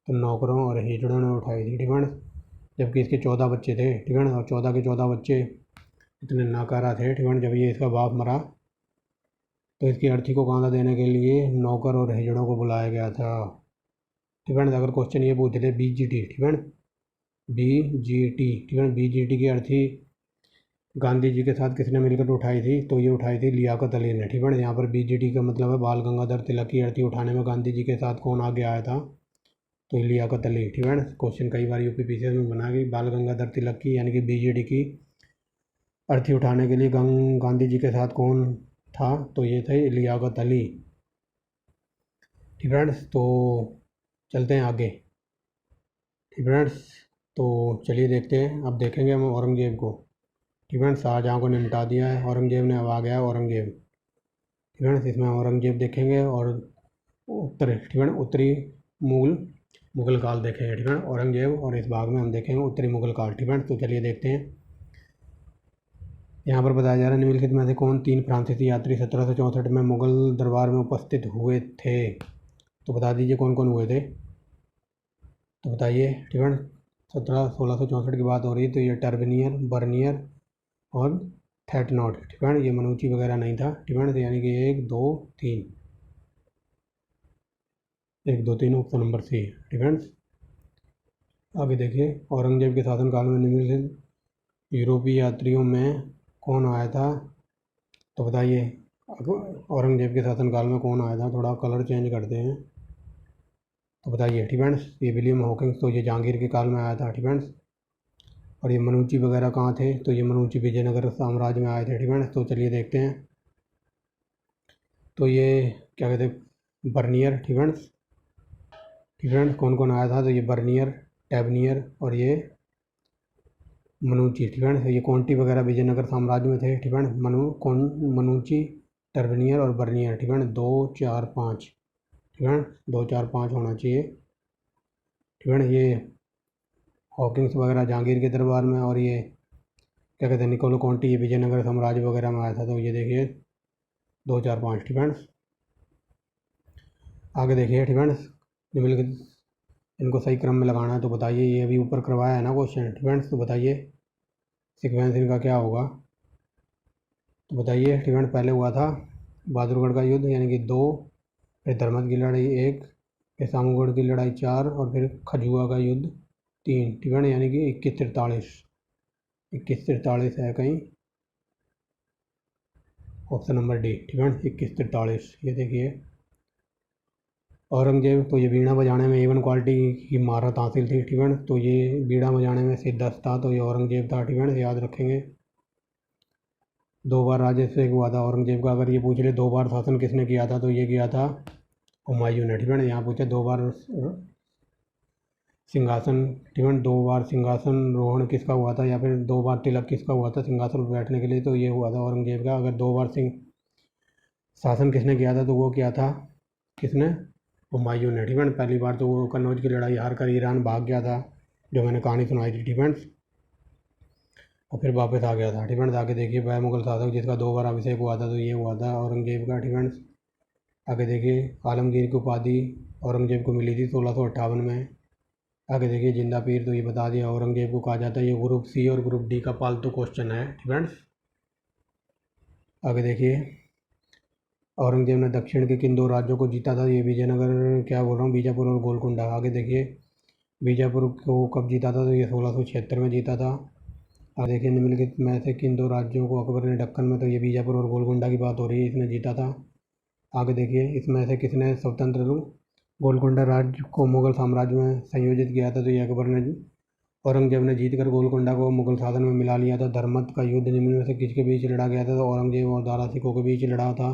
तो नौकरों और हिजड़ों ने उठाई थी, ठीक है। जबकि इसके 14 बच्चे थे, ठीक है। और 14 के 14 बच्चे इतने नाकारा थे, ठीक है। जब ये इसका बाप मरा तो इसकी अर्थी को कांधा देने के लिए नौकर और हिजड़ों को बुलाया गया था, ठीक है। अगर क्वेश्चन ये पूछे थे बीजीटी, ठीक है, बीजीटी, ठीक है, बीजीटी की अर्थी गांधी जी के साथ किसने मिलकर उठाई थी। तो ये उठाई थी लियाकत अली ने, ठीक है। यहाँ पर बीजीटी का मतलब है बाल गंगाधर तिलक की अर्थी उठाने में गांधी जी के साथ कौन आगे आया था। तो लियाकत अली, ठीक है। क्वेश्चन कई बार यूपीपीसीएस में बना गई, बाल गंगाधर तिलक की यानी कि बीजेडी की अर्थी उठाने के लिए गांधी जी के साथ कौन था। तो ये थे लियाकत अली, ठीक है। तो चलते हैं आगे, ठीक है। तो चलिए देखते हैं, अब देखेंगे हम औरंगजेब को, ठीक है। शाहजहाँ को निपटा दिया है औरंगजेब ने, अब आ गया है औरंगजेब, ठीक है। इसमें औरंगजेब देखेंगे और उत्तरी, ठीक है, उत्तरी मुगल काल देखेंगे, ठीक है, औरंगजेब। और इस भाग में हम देखेंगे उत्तरी मुगल काल, ठीक है। तो चलिए देखते हैं। यहाँ पर बताया जा रहा है निम्नलिखित में से कौन 3 फ्रांसीसी यात्री 1764 में मुगल दरबार में उपस्थित हुए थे। तो बता दीजिए कौन कौन हुए थे, तो बताइए, ठीक है। 1664 की बात हो रही है, तो ये टर्बिनियर, बर्नियर और थैटनॉट, ठीक है। ये मनुची वगैरह नहीं था, ठीक है। तो यानी कि 1 2 3, 1 2 3 ऑप्शन नंबर सी, ठीक है। आगे देखिए, औरंगजेब के शासनकाल में निम्नलिखित यूरोपीय यात्रियों में कौन आया था। तो बताइए औरंगजेब के शासनकाल में कौन आया था, थोड़ा कलर चेंज करते हैं। तो बताइए, ठीक है। ये विलियम हॉकिंस, तो ये जहांगीर के काल में आया था, ठीक है। और ये मनुची वगैरह कहाँ थे। तो ये मनुची विजयनगर साम्राज्य में आए थे, ठीक है। तो चलिए देखते हैं। तो ये क्या कहते हैं, बर्नियर, ठीक है, ठीक है। कौन कौन आया था। तो ये बर्नियर, टैबनियर और ये मनुची, ठीक है। ये कौंटी वगैरह विजयनगर साम्राज्य में थे, ठीक है। मनुची, टर्बनियर और बर्नियर, ठीक है। 2 4 5, ठीक है, 2 4 5 होना चाहिए, ठीक है। ये हॉकिंस वगैरह जहांगीर के दरबार में, और ये क्या कहते हैं निकोलो कॉन्टी, ये विजयनगर साम्राज्य वगैरह में आया था। तो ये देखिए 2 4 5, ठीक है। आगे देखिए, ठीक है। निम्नलिखित इनको सही क्रम में लगाना है। तो बताइए, ये अभी ऊपर करवाया है ना क्वेश्चन, ठीक है। तो बताइए सीक्वेंस इनका क्या होगा। तो बताइए, ठीक है। पहले हुआ था बहादुरगढ़ का युद्ध, यानी कि 2, फिर धर्मत की लड़ाई 1, फिर सामूगढ़ की लड़ाई 4 और फिर खजुआ का युद्ध 3, ठीक है। यानी कि 2143, 2143 है कहीं, ऑप्शन नंबर डी, ठीक है। 2143, ये देखिए औरंगजेब तो ये बीड़ा बजाने में A1 क्वालिटी की महारत हासिल थी, ठीक है। तो ये बीड़ा बजाने में सिद्धस्त था, तो ये औरंगजेब था, ठीक है, याद रखेंगे। 2 बार राज्याभिषेक हुआ था औरंगजेब का। अगर ये पूछ ले 2 बार शासन किसने किया था, तो ये किया था हुमायूं ने, ठीक है। यहाँ पूछे 2 बार सिंहासन, ठीक है, 2 बार सिंहासन रोहण किसका हुआ था, या फिर 2 बार तिलक किसका हुआ था सिंहासन पर बैठने के लिए, तो ये हुआ था औरंगजेब का। अगर 2 बार शासन किसने किया था, तो वो किया था किसने, हुमायूं ने, ठीक है। पहली बार तो वो कन्नौज की लड़ाई हार कर ईरान भाग गया था, जो मैंने कहानी सुनाई थी, ठीक है, और फिर वापस आ गया था, ठीक है। आगे देखिए वह मुगल शासक जिसका 2 बार अभिषेक हुआ था, तो ये हुआ था औरंगजेब का, ठीक है। आगे देखिए आलमगीर की उपाधि औरंगजेब को मिली थी 1658 में। आगे देखिए जिंदा पीर, तो ये बता दिया औरंगजेब को कहा जाता है। ये ग्रुप सी और ग्रुप डी का पालतू क्वेश्चन है, फ्रेंड्स। आगे देखिए औरंगजेब ने दक्षिण के किन 2 राज्यों को जीता था, ये विजयनगर, क्या बोल रहा हूँ, बीजापुर और गोलकुंडा। आगे देखिए बीजापुर को कब जीता था, तो ये 1676 में जीता था। आगे देखिए निम्नलिखित में से किन 2 राज्यों को अकबर ने दक्कन में, तो ये बीजापुर और गोलकुंडा की बात हो रही है, इसने जीता था। आगे देखिए इसमें से किसने स्वतंत्र गोलकुंडा राज्य को मुगल साम्राज्य में संयोजित किया था, तो ये अकबर ने, औरंगजेब ने जीतकर गोलकुंडा को मुगल शासन में मिला लिया था। धर्मत का युद्ध निम्न में से किसके बीच लड़ा गया था, तो औरंगजेब और दारा सिखों के बीच लड़ा था।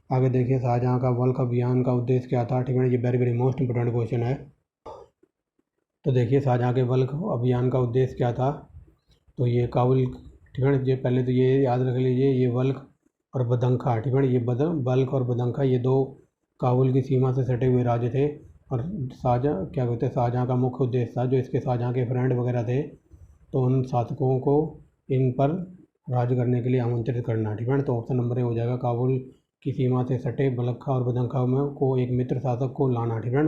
आगे देखिए शाहजहाँ का बल्क अभियान का उद्देश्य क्या था, ठीक है, ये very very most important question है। तो देखिए शाहजहाँ के बल्क अभियान का उद्देश्य क्या था, तो ये काबुल, ठीक है, ये पहले तो ये याद रख लीजिए, ये बल्क और बदंखा, ठीक है, ये बल्क और बदंखा ये 2 काबुल की सीमा से सटे हुए राज्य थे। और शाहजहाँ क्या कहते हैं, शाहजहाँ का मुख्य उद्देश्य था, जो इसके शाहजहाँ के फ्रेंड वगैरह थे, तो उन शासकों को इन पर राज करने के लिए आमंत्रित करना, ठीक है। तो ऑप्शन नंबर ए हो जाएगा, काबुल की सीमा से सटे बलखा और बदंखा में को एक मित्र शासक को लाना, ठीक है।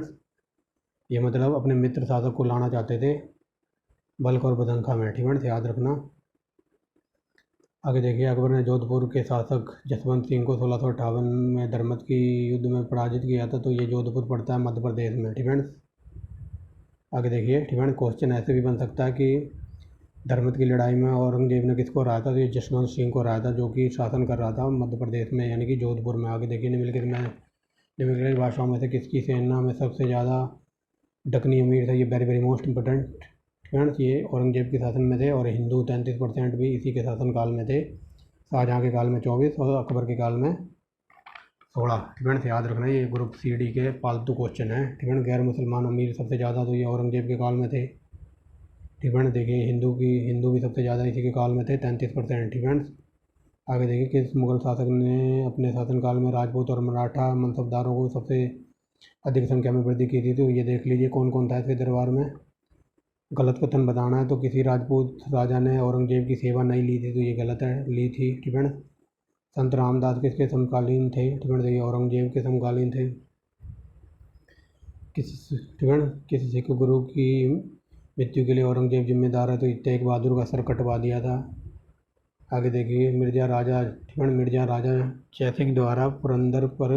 ये मतलब अपने मित्र शासक को लाना चाहते थे बल्क और बदंखा में, ठीक है, याद रखना। आगे देखिए अकबर ने जोधपुर के शासक जसवंत सिंह को 1658 में धर्मत की युद्ध में पराजित किया था, तो ये जोधपुर पड़ता है मध्य प्रदेश में, ठीक है। आगे देखिए, ठीक है, क्वेश्चन ऐसे भी बन सकता है कि धर्मत की लड़ाई में औरंगजेब ने किसको हराया था, तो ये जसवंत सिंह को हराया था, जो कि शासन कर रहा था मध्य प्रदेश में, यानी कि जोधपुर में। आगे देखिए निम्नलिखित भाषाओं में से किसकी सेना में सबसे ज़्यादा दक्कनी अमीर था, ये very very most important, friends. ये औरंगजेब के शासन में थे, और हिंदू 33% भी इसी के शासनकाल में थे। शाहजहाँ के काल में 24 और अकबर के काल में 16, फ्रेंड्स, याद रखना। ये ग्रुप सी डी के पालतू क्वेश्चन है, ठीक है। गैर मुसलमान अमीर सबसे ज़्यादा, तो ये औरंगजेब के काल में थे, ठीक है। देखिए हिंदू भी सबसे ज़्यादा इसी के काल में थे 33%, ठीक है। आगे देखिए किस मुगल शासक ने अपने शासनकाल में राजपूत और मराठा मनसबदारों को सबसे अधिक संख्या में वृद्धि की थी, तो ये देख लीजिए कौन कौन था इसके दरबार में। गलत कथन बताना है, तो किसी राजपूत राजा ने औरंगजेब की सेवा नहीं ली थी, तो ये गलत है, ली थी, ठीक है। संत रामदास किसके समकालीन थे, ठीक है, ये औरंगजेब के समकालीन थे। ठीक है, किसी सिख गुरु की मृत्यु के लिए औरंगजेब जिम्मेदार है, तो तेग बहादुर का सर कटवा दिया था। आगे देखिए मिर्जा राजा, ठीक है, मिर्जा राजा जयसिंह द्वारा पुरंदर पर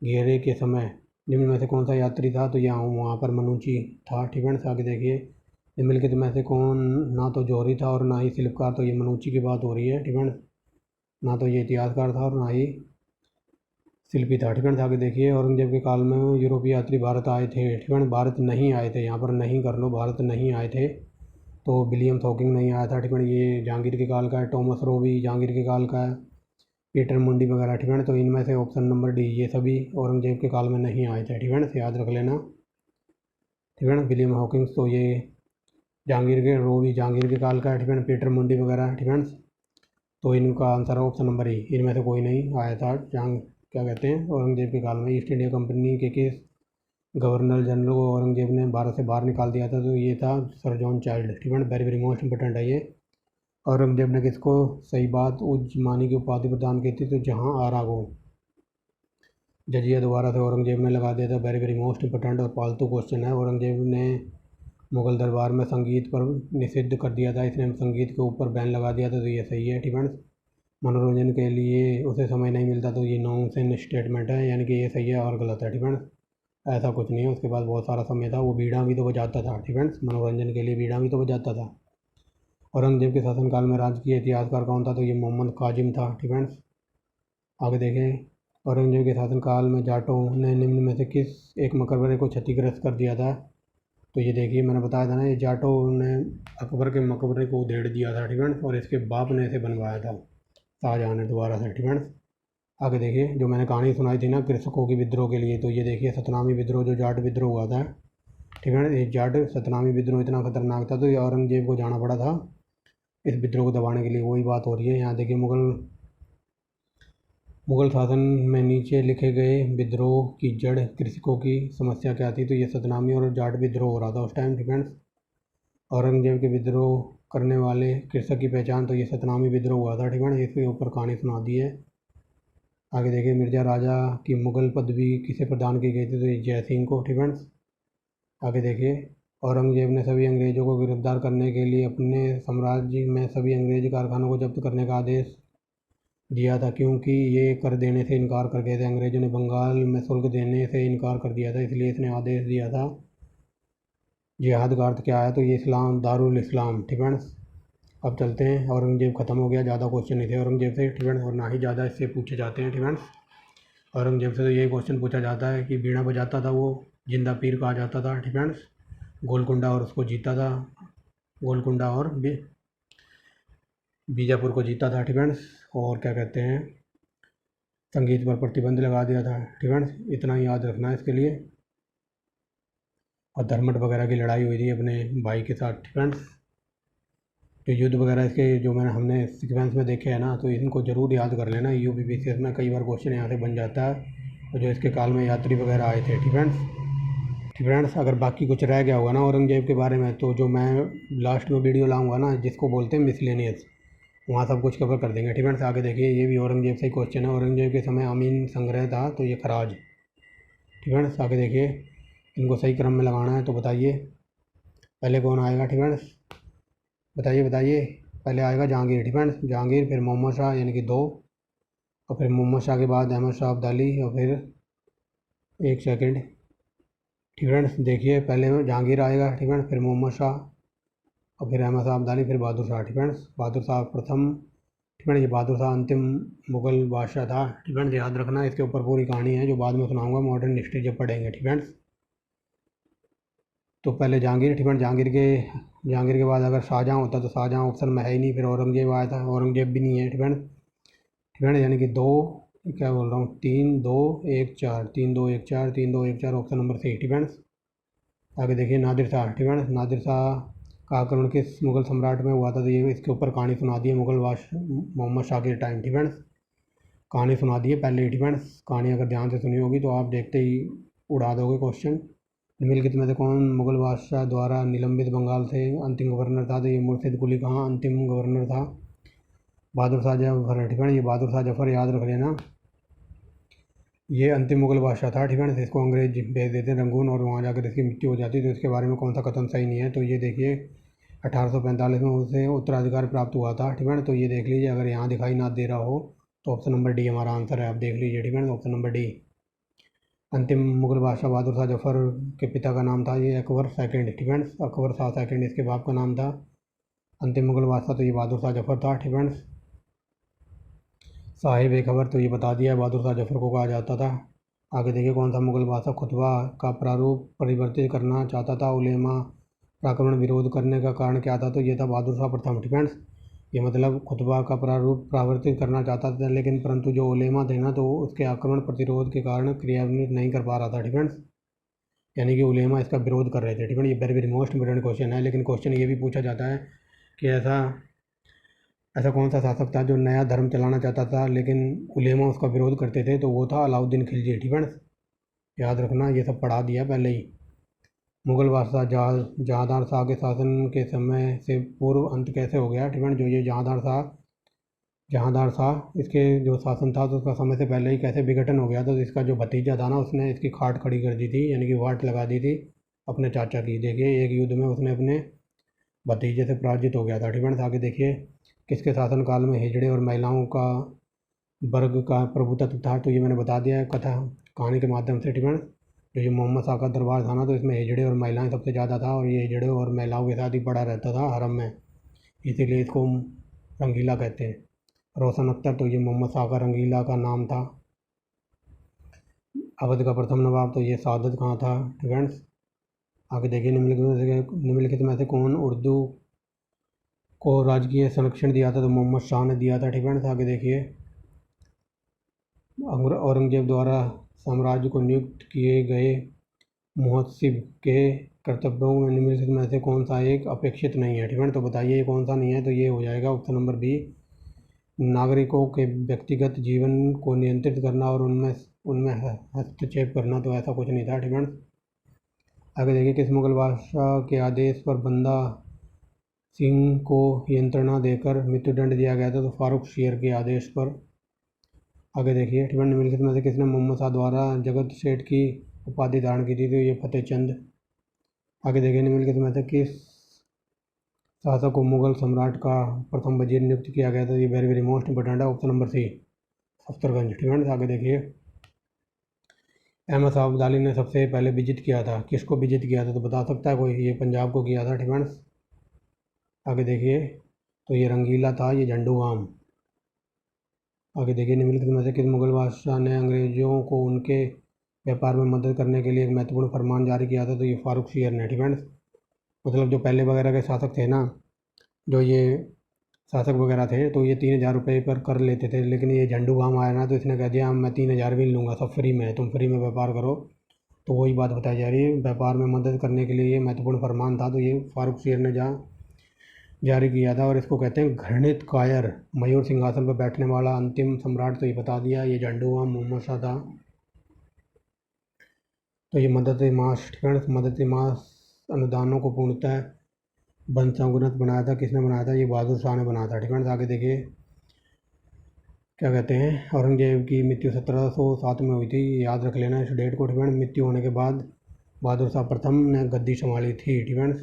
घेरे के समय निम्न में से कौन सा यात्री था, तो यहाँ वहाँ पर मनुची था, ठीक है। आगे देखिए निम्नलिखित में से कौन ना तो जौहरी था और ना ही शिल्पकार, तो ये मनुची की बात हो रही है, ठीक है। ना तो ये इतिहासकार था और ना ही शिल्पी था, ठीक है। आगे देखिए औरंगजेब के काल में यूरोपीय यात्री भारत आए थे, ठीक है, भारत नहीं आए थे, यहाँ पर नहीं कर लो, भारत नहीं आए थे, तो विलियम हॉकिंग नहीं आया था, ठीक है। ये जहांगीर के काल का है, टॉमस रो भी जहांगीर के काल का है, पीटर मुंडी वगैरह, ठीक है। तो इनमें से ऑप्शन नंबर डी, ये सभी औरंगजेब के काल में नहीं आए थे, ठीक है, याद रख लेना, ठीक है। विलियम हॉकिंग्स तो ये जहांगीर के, रो भी जहांगीर के काल का है, ठीक है। पीटर मुंडी वगैरह, ठीक है। तो इनका आंसर है ऑप्शन नंबर ई, इनमें से कोई नहीं आया था क्या कहते हैं औरंगजेब के काल में। ईस्ट इंडिया कंपनी के किस गवर्नर जनरल को औरंगजेब ने भारत से बाहर निकाल दिया था, तो ये था सर जॉन चाइल्ड, ठीक है। वेरी वेरी मोस्ट इंपोर्टेंट है ये। औरंगजेब ने किसको सही बात उज्जमानी की उपाधि प्रदान की थी, तो जहाँ आरा को जजिया दोबारा से औरंगजेब ने लगा दिया था, वेरी वेरी मोस्ट इंपोर्टेंट और पालतू क्वेश्चन है। औरंगजेब ने मुगल दरबार में संगीत पर निषिद्ध कर दिया था, इसने संगीत के ऊपर बैन लगा दिया था, तो ये सही है, ठीक है। मनोरंजन के लिए उसे समय नहीं मिलता, तो ये नॉनसेंस स्टेटमेंट है, यानी कि ये सही है और गलत है, ठीक है। ऐसा कुछ नहीं है, उसके पास बहुत सारा समय था, वो बीड़ा भी तो बजाता था, ठीक है, मनोरंजन के लिए बीड़ा भी तो बजाता था। औरंगजेब के शासनकाल में राजकीय इतिहासकार कौन था, तो ये मोहम्मद काजिम था, ठीक है। आगे देखें औरंगजेब के शासनकाल में जाटों ने निम्न में से किस एक मकबरे को क्षतिग्रस्त कर दिया था? तो ये देखिए, मैंने बताया था ना, ये जाटों ने अकबर के मकबरे को उधेड़ दिया था, ठीक है, और इसके बाप ने इसे बनवाया था, शाहजहाँ ने दोबारा से, ठीक है। आगे देखिए, जो मैंने कहानी सुनाई थी ना कृषकों की विद्रोह के लिए, तो ये देखिए सतनामी विद्रोह, जो जाट विद्रोह हुआ था, ठीक है। ये जाट सतनामी विद्रोह इतना खतरनाक था तो ये औरंगजेब को जाना पड़ा था इस विद्रोह को दबाने के लिए। वही बात हो रही है यहाँ। देखिए, मुगल शासन में नीचे लिखे गए विद्रोह की जड़ कृषकों की समस्या क्या थी? तो ये सतनामी और जाट विद्रोह हो रहा था उस टाइम, डिफेंस। औरंगजेब के विद्रोह करने वाले कृषक की पहचान, तो ये सतनामी विद्रोह हुआ था, ठीक है। इसके ऊपर कहानी सुना दी है। आगे देखिए, मिर्जा राजा की मुगल पदवी किसे प्रदान की गई थी? तो ये जय सिंह को, ठीक है। आगे देखिए, औरंगजेब ने सभी अंग्रेज़ों को गिरफ्तार करने के लिए अपने साम्राज्य में सभी अंग्रेजी कारखानों को जब्त करने का आदेश दिया था, क्योंकि ये कर देने से इनकार कर गए थे। अंग्रेज़ों ने बंगाल में शुल्क देने से इनकार कर दिया था, इसलिए इसने आदेश दिया था। जिहाद का अर्थ क्या है? तो ये इस्लाम, दारुल इस्लाम, ठीक है। अब चलते हैं, औरंगजेब ख़त्म हो गया, ज़्यादा क्वेश्चन नहीं थे औरंगजेब से, ठीक है, और ना ही ज़्यादा इससे पूछे जाते हैं, ठीक है। औरंगजेब से तो यही क्वेश्चन पूछा जाता है कि बीड़ा बजाता था वो, जिंदा पीर कहा जाता था, ठीक है। गोलकुंडा और उसको जीता था, गोलकुंडा और बीजापुर को जीता था, ठीक है। और क्या कहते हैं, संगीत पर प्रतिबंध लगा दिया था, ठीक है। इतना ही याद रखना है इसके लिए। और धर्मट वगैरह की लड़ाई हुई थी अपने भाई के साथ, ठीक है। जो युद्ध वगैरह इसके जो हमने सीक्वेंस में देखे हैं ना, तो इनको ज़रूर याद कर लेना। UPPCS में कई बार क्वेश्चन यहाँ से बन जाता है। और जो इसके काल में यात्री वगैरह आए थे, ठीक है फ्रेंड्स। अगर बाकी कुछ रह गया होगा ना औरंगजेब के बारे में, तो जो मैं लास्ट में वीडियो लाऊंगा ना, जिसको बोलते हैं मिसलेनियस, वहाँ सब कुछ कवर कर देंगे, ठीक है। आगे देखिए, ये भी औरंगजेब से ही क्वेश्चन है। औरंगजेब के समय अमीन संग्रह था, तो ये खराज, ठीक है। आगे देखिए, इनको सही क्रम में लगाना है, तो बताइए पहले कौन आएगा, ठीक है। बताइए बताइए, पहले आएगा जहांगीर, ठीक है। जहांगीर, फिर मोहम्मद शाह यानी कि 2, और फिर मोहम्मद शाह के बाद अहमद शाह अब्दाली, और फिर एक सेकंड, ठीक है। देखिए, पहले जहांगीर आएगा, ठीक है, फिर मोहम्मद शाह, और फिर अहमद शाह अब्दाली, फिर बहादुर शाह, ठीक है। बहादुर शाह प्रथम, ठीक है। ये बहादुर शाह अंतिम मुगल बादशाह था, ठीक है। याद रखना, इसके ऊपर पूरी कहानी है जो बाद में सुनाऊंगा मॉडर्न हिस्ट्री जब पढ़ेंगे, ठीक है। तो पहले जहांगीर, ठीक है। जहांगीर के बाद अगर शाहजहाँ होता तो शाहजहाँ ऑप्शन में है ही नहीं, फिर औरंगजेब आया था, औरंगजेब भी नहीं है, ठीक है, ठीक है। यानी कि 2, क्या बोल रहा हूँ, 3 2 1 4, 3 2 1 4, 3 2 1 4, ऑप्शन नंबर C, ठीक है। आगे देखिए, नादिर शाह, ठीक है। नादिर शाह का आक्रमण किस मुगल सम्राट में हुआ था? तो ये इसके ऊपर कहानी सुना दी है, मुगल बादशाह मोहम्मद शाह के टाइम, ठीक है। कहानी सुना दी है पहले ही, ठीक है। कहानी अगर ध्यान से सुनी होगी तो आप देखते ही उड़ा दोगे क्वेश्चन। निम्नलिखित में से कौन मुगल बादशाह द्वारा निलंबित बंगाल से अंतिम गवर्नर था? तो ये मुर्शिद कुली खां अंतिम गवर्नर था। बहादुर शाह जफर, ठीक है। ये बहादुर शाह जफर याद रख लेना, ये अंतिम मुगल बादशाह था, ठीक है। इसको अंग्रेज भेज देते हैं रंगून, और वहाँ जाकर इसकी मृत्यु हो जाती है। तो इसके बारे में कौन सा कथन सही नहीं है? तो ये देखिए, 1845 में उसे उत्तराधिकार प्राप्त हुआ था, ठीक है। तो ये देख लीजिए, अगर यहाँ दिखाई ना दे रहा हो तो ऑप्शन नंबर D हमारा आंसर है, आप देख लीजिए, ठीक है। Option number D। अंतिम मुगल बादशाह बहादुर शाह जफर के पिता का नाम था ये अकबर सेकंड, ठीक है। अकबर शाह सेकंड इसके बाप का नाम था। अंतिम मुगल बादशाह तो ये बहादुर शाह जफर था, ठीक है। साहिब एक खबर, तो ये बता दिया, बहादुर शाह जफर को कहा जाता था। आगे देखिए, कौन सा मुगल बादशाह खुतबा का प्रारूप परिवर्तित करना चाहता था? उलेमा प्राक्रमण विरोध करने का कारण क्या था? तो ये था बहादुर शाह प्रथम, ठीक है। ये मतलब खुतबा का प्रारूप परिवर्तित करना चाहता था, लेकिन परंतु जो उलेमा थे ना, तो उसके आक्रमण प्रतिरोध के कारण क्रियान्वित नहीं कर पा रहा था, ठीक है। यानी कि उलेमा इसका विरोध कर रहे थे, ठीक है। ये very very most important question है। लेकिन क्वेश्चन ये भी पूछा जाता है कि ऐसा ऐसा कौन सा शासक था जो नया धर्म चलाना चाहता था लेकिन उलेमा उसका विरोध करते थे? तो वो था अलाउद्दीन खिलजी, ठीक है। याद रखना, ये सब पढ़ा दिया पहले ही। मुगल बादशाह जहांदार शाह के शासन के समय से पूर्व अंत कैसे हो गया? ठीक है। जो ये जहांदार शाह इसके जो शासन था, तो उसका समय से पहले ही कैसे विघटन हो गया था? तो इसका जो भतीजा था ना, उसने इसकी खाट खड़ी कर दी थी, यानी कि वाट लगा दी थी अपने चाचा की। देखिए, एक युद्ध में उसने अपने भतीजे से पराजित हो गया था, ठीक है। आगे देखिए, किसके शासनकाल में हिजड़े और महिलाओं का वर्ग का प्रभुत्व था? तो ये मैंने बता दिया है कथा कहानी के माध्यम से, ठीक है। जो ये मोहम्मद शाह का दरबार था ना, तो इसमें हिजड़े और महिलाएं सबसे ज़्यादा था, और ये हिजड़े और महिलाओं के साथ ही पड़ा रहता था हरम में, इसीलिए इसको रंगीला कहते हैं। रोशन अख्तर, तो ये मोहम्मद शाह का रंगीला का नाम था। अवध का प्रथम नवाब तो ये सादत खां था। फ्रेंड्स आगे देखिए, निम्नलिखित में से कौन उर्दू को राजकीय संरक्षण दिया था? तो मोहम्मद शाह ने दिया था। फ्रेंड्स आगे देखिए, औरंगजेब द्वारा साम्राज्य को नियुक्त किए गए मुहस्सिब के कर्तव्यों में निम्नलिखित में से कौन सा एक अपेक्षित नहीं है? फ्रेंड्स तो बताइए ये कौन सा नहीं है? तो ये हो जाएगा ऑप्शन नंबर बी, नागरिकों के व्यक्तिगत जीवन को नियंत्रित करना और उनमें हस्तक्षेप करना। तो ऐसा कुछ नहीं था। फ्रेंड्स आगे देखिए, किस मुगल बादशाह के आदेश पर बंदा सिंह को यंत्रणा देकर मृत्युदंड दिया गया था? तो फारूक शेर के आदेश पर। आगे देखिए, निम्नलिखित में से किसने मोहम्मद शाह द्वारा जगत सेठ की उपाधि धारण की थी? तो ये फतेह चंद। आगे देखिए, निम्नलिखित में से किस शासक को मुगल सम्राट का प्रथम वजीर नियुक्त किया गया था? ये वेरी वेरी मोस्ट इंपॉर्टेंट है, ऑप्शन नंबर सी, अख्तरगंज। फ्रेंड्स आगे देखिए, अहमद शाह अब्दाली ने सबसे पहले विजिट किया था, किसको विजिट किया था? तो बता सकता है कोई? ये पंजाब को किया था। फ्रेंड्स आगे देखिए, तो ये रंगीला था, ये झंडूबाम। आगे देखिए, निम्नलिखित में से किस मुगल बादशाह ने अंग्रेजों को उनके व्यापार में मदद करने के लिए एक महत्वपूर्ण फरमान जारी किया था? तो ये फारूक शेर ने। फ्रेंड्स मतलब जो पहले वगैरह के शासक थे ना, जो ये शासक वगैरह थे, तो ये 3,000 रुपये पर कर लेते थे, लेकिन ये झंडूबाम आया ना, तो इसने कह दिया मैं 3,000 भी लूँगा, सब फ्री में है, तुम फ्री में व्यापार करो। तो वही बात बताई जा रही है, व्यापार में मदद करने के लिए ये महत्वपूर्ण फरमान था। तो ये फारूक शेर ने जारी किया था, और इसको कहते हैं घृणित कायर, मयूर सिंहासन पर बैठने वाला अंतिम सम्राट। तो ये बता दिया, ये झंडूबाम मोहम्मद शाह था। तो ये मदद मास अनुदानों को पूर्णतः वंशानुगत बनाया था, किसने बनाया था? ये बहादुर शाह ने बनाया था। फ्रेंड्स आगे देखिए, क्या कहते हैं, औरंगजेब की मृत्यु 1707 में हुई थी, याद रख लेना इस डेट को। फ्रेंड्स मृत्यु होने के बाद बहादुर शाह प्रथम ने गद्दी संभाली थी। फ्रेंड्स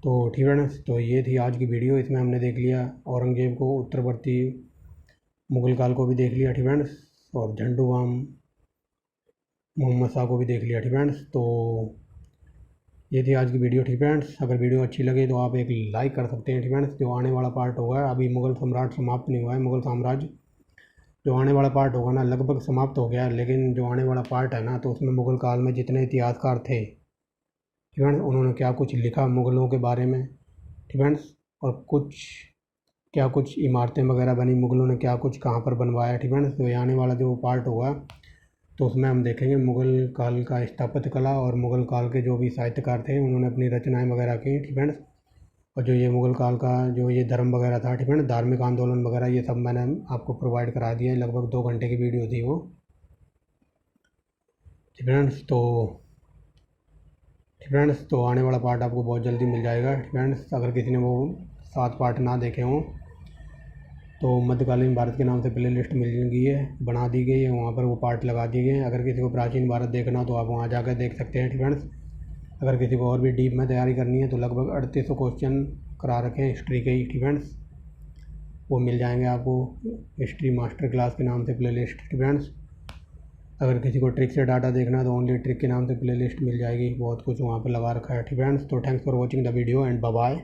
तो ये थी आज की वीडियो। इसमें हमने देख लिया औरंगजेब को, उत्तरवर्ती मुगल काल को भी देख लिया। फ्रेंड्स और झंडूबाम मोहम्मद शाह को भी देख लिया। फ्रेंड्स तो ये थी आज की वीडियो। फ्रेंड्स अगर वीडियो अच्छी लगे तो आप एक लाइक कर सकते हैं। फ्रेंड्स जो आने वाला पार्ट होगा, अभी मुगल सम्राट समाप्त नहीं हुआ है, मुगल साम्राज्य जो आने वाला पार्ट होगा ना लगभग समाप्त हो गया है, लेकिन जो आने वाला पार्ट है ना, तो उसमें मुगल काल में जितने इतिहासकार थे फ्रेंड्स, उन्होंने क्या कुछ लिखा मुगलों के बारे में फ्रेंड्स, और क्या कुछ इमारतें वगैरह बनी, मुगलों ने क्या कुछ कहाँ पर बनवाया फ्रेंड्स। तो ये आने वाला जो पार्ट होगा तो उसमें हम देखेंगे मुग़ल काल का स्थापत्य कला, और मुग़ल काल के जो भी साहित्यकार थे उन्होंने अपनी रचनाएं वगैरह की फ्रेंड्स। और जो ये मुग़ल काल का जो ये धर्म वगैरह था फ्रेंड्स, धार्मिक आंदोलन वगैरह, ये सब मैंने आपको प्रोवाइड करा दिया है। लगभग 2 घंटे की वीडियो थी वो फ्रेंड्स। तो आने वाला पार्ट आपको बहुत जल्दी मिल जाएगा फ्रेंड्स। अगर किसी ने वो 7 पार्ट ना देखे हों तो मध्यकालीन भारत के नाम से प्ले लिस्ट मिल गई है, बना दी गई है, वहाँ पर वो पार्ट लगा दिए गए हैं। अगर किसी को प्राचीन भारत देखना हो तो आप वहाँ जाकर देख सकते हैं फ्रेंड्स। अगर किसी को और भी डीप में तैयारी करनी है तो लगभग 3800 क्वेश्चन करा रखे हैं हिस्ट्री के ही फ्रेंड्स, वो मिल जाएंगे आपको हिस्ट्री मास्टर क्लास के नाम से प्ले लिस्ट फ्रेंड्स। अगर किसी को ट्रिक से डाटा देखना है तो ओनली ट्रिक के नाम से प्ले लिस्ट मिल जाएगी, बहुत कुछ वहाँ पर लगा रखा है फ्रेंड्स। तो thanks for watching the video and bye bye.